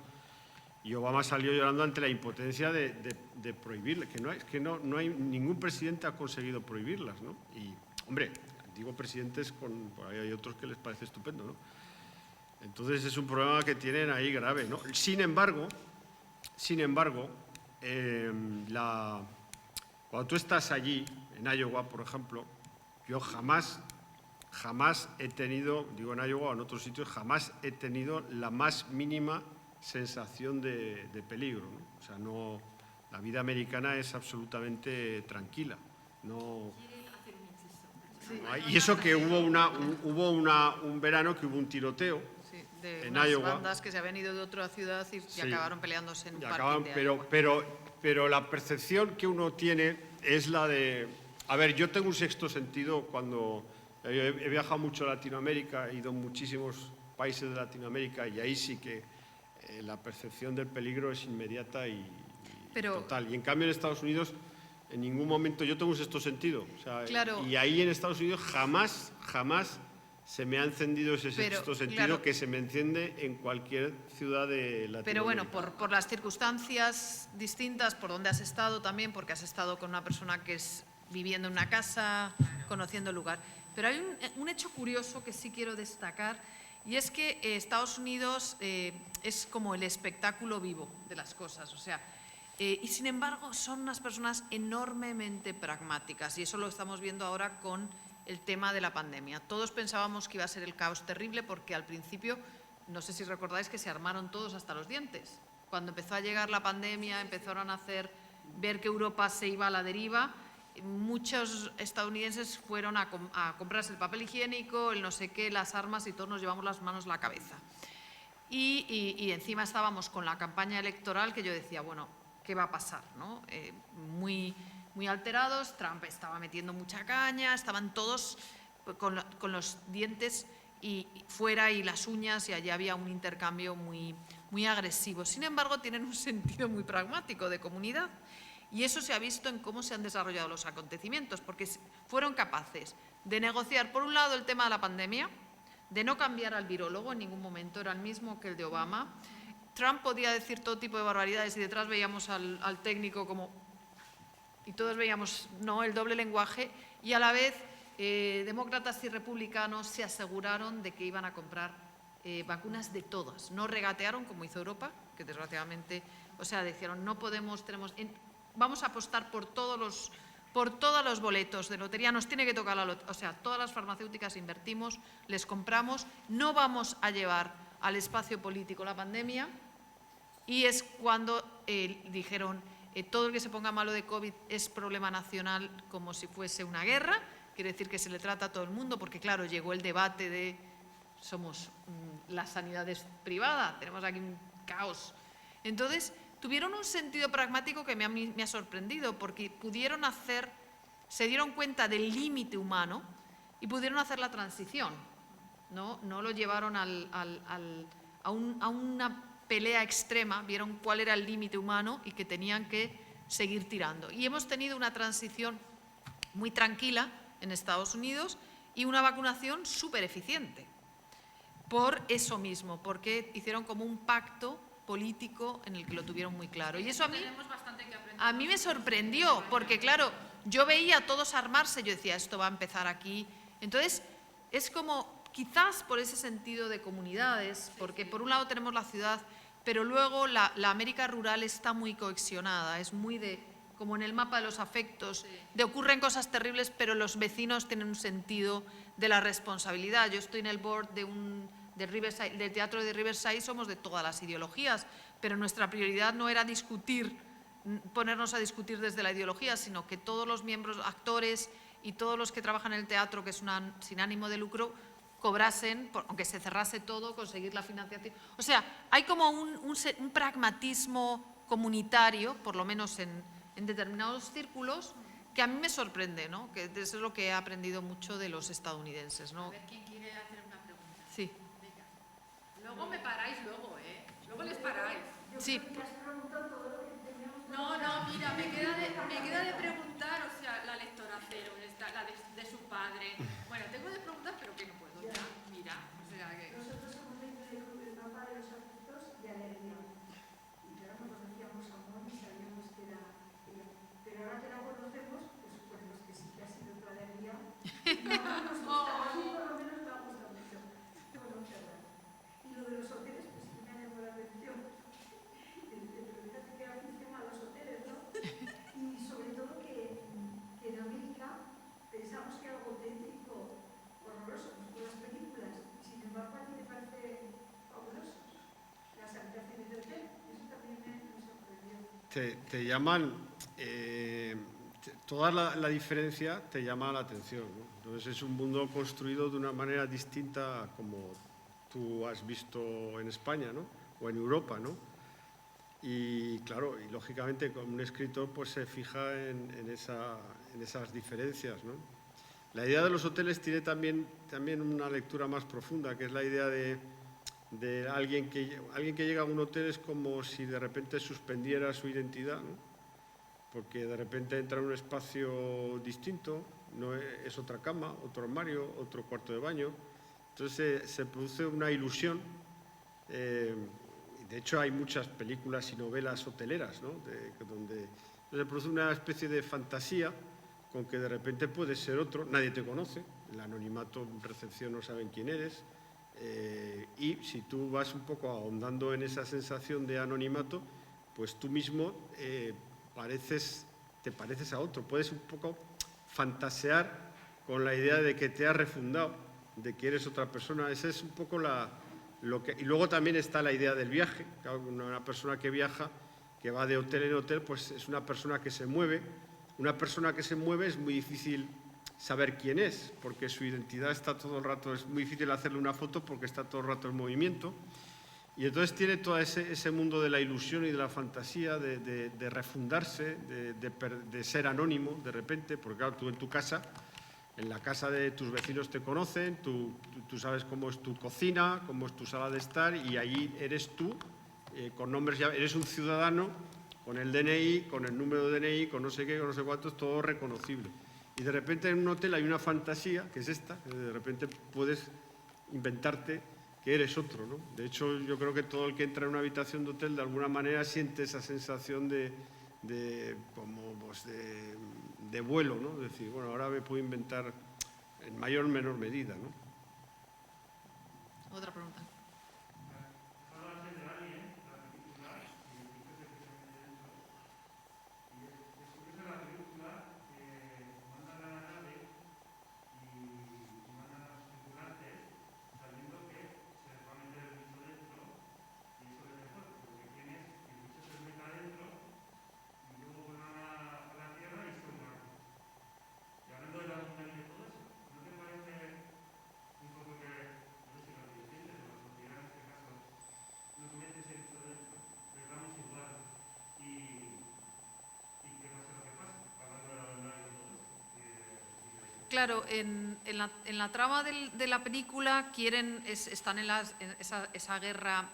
y Obama salió llorando ante la impotencia de prohibirlas, que no hay ningún presidente ha conseguido prohibirlas, ¿no? Y, hombre, digo presidentes, por ahí hay otros que les parece estupendo, ¿no? Entonces es un problema que tienen ahí grave, ¿no? Sin embargo, cuando tú estás allí, en Iowa, por ejemplo, yo jamás he tenido, digo en Iowa o en otros sitios, jamás he tenido la más mínima sensación de peligro, ¿no? O sea, la vida americana es absolutamente tranquila. Y eso que hubo un verano que hubo un tiroteo de en unas Iowa. bandas que se habían ido de otra ciudad y Sí. acabaron peleándose en un parking de Iowa. Pero la percepción que uno tiene es la de... A ver, yo tengo un sexto sentido cuando... He viajado mucho a Latinoamérica, he ido a muchísimos países de Latinoamérica y ahí sí que la percepción del peligro es inmediata y total. Y en cambio en Estados Unidos en ningún momento... Yo tengo un sexto sentido. O sea, claro. Y ahí en Estados Unidos jamás se me ha encendido ese sexto sentido, claro, que se me enciende en cualquier ciudad de Latinoamérica. Pero bueno, por las circunstancias distintas, por donde has estado también, porque has estado con una persona que es viviendo en una casa, conociendo el lugar. Pero hay un hecho curioso que sí quiero destacar, y es que Estados Unidos es como el espectáculo vivo de las cosas, o sea, y sin embargo son unas personas enormemente pragmáticas, y eso lo estamos viendo ahora con el tema de la pandemia. Todos pensábamos que iba a ser el caos terrible porque al principio, no sé si recordáis que se armaron todos hasta los dientes. Cuando empezó a llegar la pandemia, empezaron a ver que Europa se iba a la deriva, muchos estadounidenses fueron a comprarse el papel higiénico, el no sé qué, las armas, y todos nos llevamos las manos a la cabeza. Y encima estábamos con la campaña electoral que yo decía, bueno, ¿qué va a pasar, ¿no? Muy alterados, Trump estaba metiendo mucha caña, estaban todos con los dientes fuera y las uñas, y allí había un intercambio muy agresivo. Sin embargo, tienen un sentido muy pragmático de comunidad, y eso se ha visto en cómo se han desarrollado los acontecimientos, porque fueron capaces de negociar, por un lado, el tema de la pandemia, de no cambiar al virólogo en ningún momento, era el mismo que el de Obama. Trump podía decir todo tipo de barbaridades y detrás veíamos al técnico y todos veíamos, ¿no?, el doble lenguaje, y a la vez demócratas y republicanos se aseguraron de que iban a comprar vacunas de todas. No regatearon como hizo Europa, que desgraciadamente, o sea, dijeron, no podemos, vamos a apostar por todos los boletos de lotería, nos tiene que tocar la lotería, o sea, todas las farmacéuticas invertimos, les compramos, no vamos a llevar al espacio político la pandemia, y es cuando dijeron, todo el que se ponga malo de COVID es problema nacional, como si fuese una guerra, quiere decir que se le trata a todo el mundo, porque claro, llegó el debate de somos la sanidad es privada, tenemos aquí un caos. Entonces, tuvieron un sentido pragmático que me ha sorprendido, porque se dieron cuenta del límite humano y pudieron hacer la transición. No lo llevaron a una pelea extrema, vieron cuál era el límite humano y que tenían que seguir tirando. Y hemos tenido una transición muy tranquila en Estados Unidos y una vacunación súper eficiente. Por eso mismo, porque hicieron como un pacto político en el que lo tuvieron muy claro. Y eso a mí me sorprendió, porque claro, yo veía a todos armarse, yo decía, esto va a empezar aquí. Entonces, es como quizás por ese sentido de comunidades, porque por un lado tenemos la ciudad, pero luego la América rural está muy cohesionada, es muy como en el mapa de los afectos, de ocurren cosas terribles, pero los vecinos tienen un sentido de la responsabilidad. Yo estoy en el board del teatro de Riverside, somos de todas las ideologías, pero nuestra prioridad no era ponernos a discutir desde la ideología, sino que todos los miembros, actores y todos los que trabajan en el teatro, que es sin ánimo de lucro, cobrasen, aunque se cerrase todo, conseguir la financiación. O sea, hay como un pragmatismo comunitario, por lo menos en determinados círculos, que a mí me sorprende, ¿no? Que eso es lo que he aprendido mucho de los estadounidenses, ¿no? A ver, ¿quién quiere hacer una pregunta? Sí. Venga. Luego me paráis, ¿eh? Luego les paráis. Sí. No, mira, me queda de preguntar, o sea, la lectora cero, la de su padre. Bueno, tengo de preguntar, pero que no puedo ya. Mira, o sea que... Nosotros somos el mapa de los afectos de alegría. Y claro, nos conocíamos amor y sabíamos que era ella. Pero ahora que la conocemos, pues suponemos que sí que ha sido tu alegría. Nos gusta, a mí por lo menos me ha gustado mucho conocerla. Y lo de los hoteles, pues sí me ha llamado la atención. Fíjate que era afición a los hoteles, ¿no? Y sobre todo que en América pensamos que algo tétrico, horroroso, por las películas, y sin embargo a ti te parece fabuloso. Las habitaciones de hotel, eso también me sorprendió. Te llaman, toda la diferencia te llama la atención, ¿no? Entonces es un mundo construido de una manera distinta a como tú has visto en España, ¿no? O en Europa, ¿no? Y claro, y lógicamente como un escritor pues se fija en esas diferencias, ¿no? La idea de los hoteles tiene también una lectura más profunda, que es la idea de alguien que llega a un hotel es como si de repente suspendiera su identidad, ¿no? Porque de repente entra en un espacio distinto, no es otra cama, otro armario, otro cuarto de baño. Entonces se produce una ilusión. De hecho, hay muchas películas y novelas hoteleras, ¿no? Donde se produce una especie de fantasía con que de repente puedes ser otro, nadie te conoce, el anonimato, en recepción no saben quién eres, y si tú vas un poco ahondando en esa sensación de anonimato, pues tú mismo te pareces a otro, puedes un poco fantasear con la idea de que te has refundado, de que eres otra persona. Esa es un poco y luego también está la idea del viaje. Claro, una persona que viaja, que va de hotel en hotel, pues es una persona que se mueve. Una persona que se mueve es muy difícil saber quién es, porque su identidad está todo el rato, es muy difícil hacerle una foto porque está todo el rato en movimiento. Y entonces tiene todo ese mundo de la ilusión y de la fantasía, de refundarse, de ser anónimo de repente, porque claro, tú en tu casa, en la casa de tus vecinos te conocen, tú sabes cómo es tu cocina, cómo es tu sala de estar, y allí eres tú, con nombres, eres un ciudadano, con el DNI, con el número de DNI, con no sé qué, con no sé cuánto, es todo reconocible. Y de repente en un hotel hay una fantasía, que es esta, que de repente puedes inventarte que eres otro, ¿no? De hecho, yo creo que todo el que entra en una habitación de hotel de alguna manera siente esa sensación de vuelo, ¿no? Es decir, bueno, ahora me puedo inventar en mayor o menor medida, ¿no? Otra pregunta. Claro, en la trama de la película están en esa guerra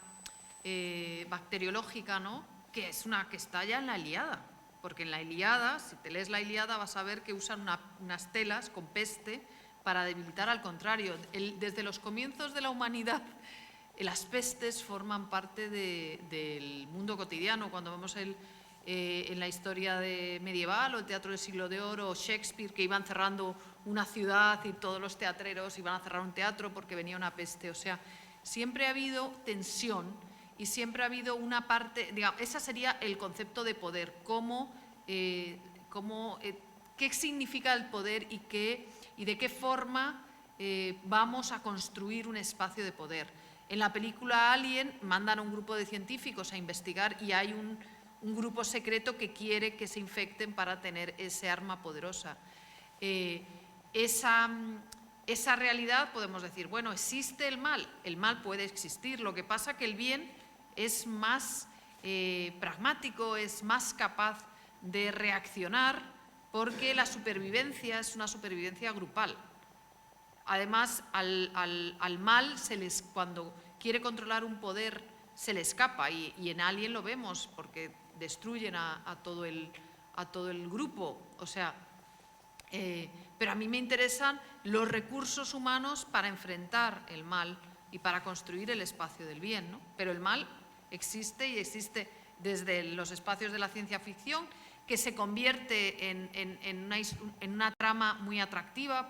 bacteriológica, ¿no? Que está ya en la Ilíada, porque en la Ilíada, si te lees la Ilíada, vas a ver que usan unas telas con peste para debilitar al contrario. Desde los comienzos de la humanidad, las pestes forman parte del mundo cotidiano. Cuando vemos en la historia medieval o el teatro del siglo de oro o Shakespeare, que iban cerrando una ciudad y todos los teatreros iban a cerrar un teatro porque venía una peste. O sea, siempre ha habido tensión y siempre ha habido una parte, digamos, ese sería el concepto de poder, qué significa el poder y de qué forma vamos a construir un espacio de poder. En la película Alien mandan a un grupo de científicos a investigar y hay un grupo secreto que quiere que se infecten para tener ese arma poderosa. Esa realidad podemos decir, bueno, ¿existe el mal? El mal puede existir, lo que pasa que el bien es más pragmático, es más capaz de reaccionar porque la supervivencia es una supervivencia grupal. Además, al mal, cuando quiere controlar un poder, se le escapa y en Alien lo vemos porque destruyen a todo el grupo. O sea, pero a mí me interesan los recursos humanos para enfrentar el mal y para construir el espacio del bien, ¿no? Pero el mal existe y existe desde los espacios de la ciencia ficción, que se convierte en una trama muy atractiva,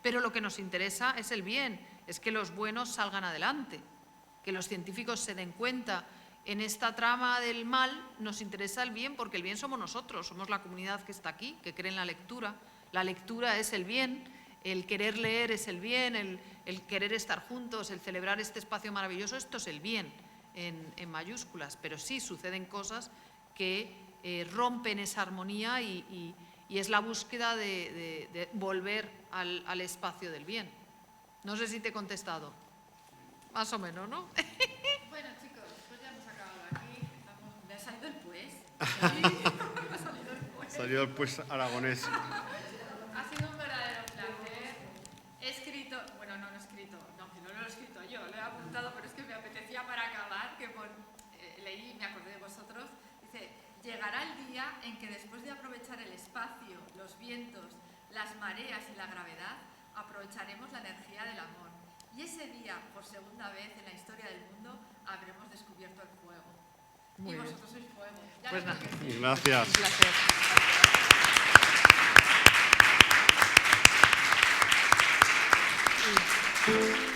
pero lo que nos interesa es el bien, es que los buenos salgan adelante, que los científicos se den cuenta. En esta trama del mal nos interesa el bien porque el bien somos nosotros, somos la comunidad que está aquí, que cree en la lectura. La lectura es el bien, el querer leer es el bien, el querer estar juntos, el celebrar este espacio maravilloso, esto es el bien en mayúsculas, pero sí suceden cosas que rompen esa armonía y es la búsqueda de volver al espacio del bien. No sé si te he contestado. Más o menos, ¿no? Bueno, chicos, pues ya hemos acabado aquí. ¿Me ha salido el pues? Salió el pues aragonés. Ha sido un verdadero placer. He escrito, bueno, no lo he escrito, no, que no lo he escrito yo, lo he apuntado, pero es que me apetecía para acabar, que leí y me acordé de vosotros. Dice, llegará el día en que después de aprovechar el espacio, los vientos, las mareas y la gravedad, aprovecharemos la energía del amor. Y ese día, por segunda vez en la historia del mundo, habremos descubierto el fuego. Muy y bien. vosotros sois fuego. Ya Pues lo nada. que sí. Gracias. Un placer. Sí.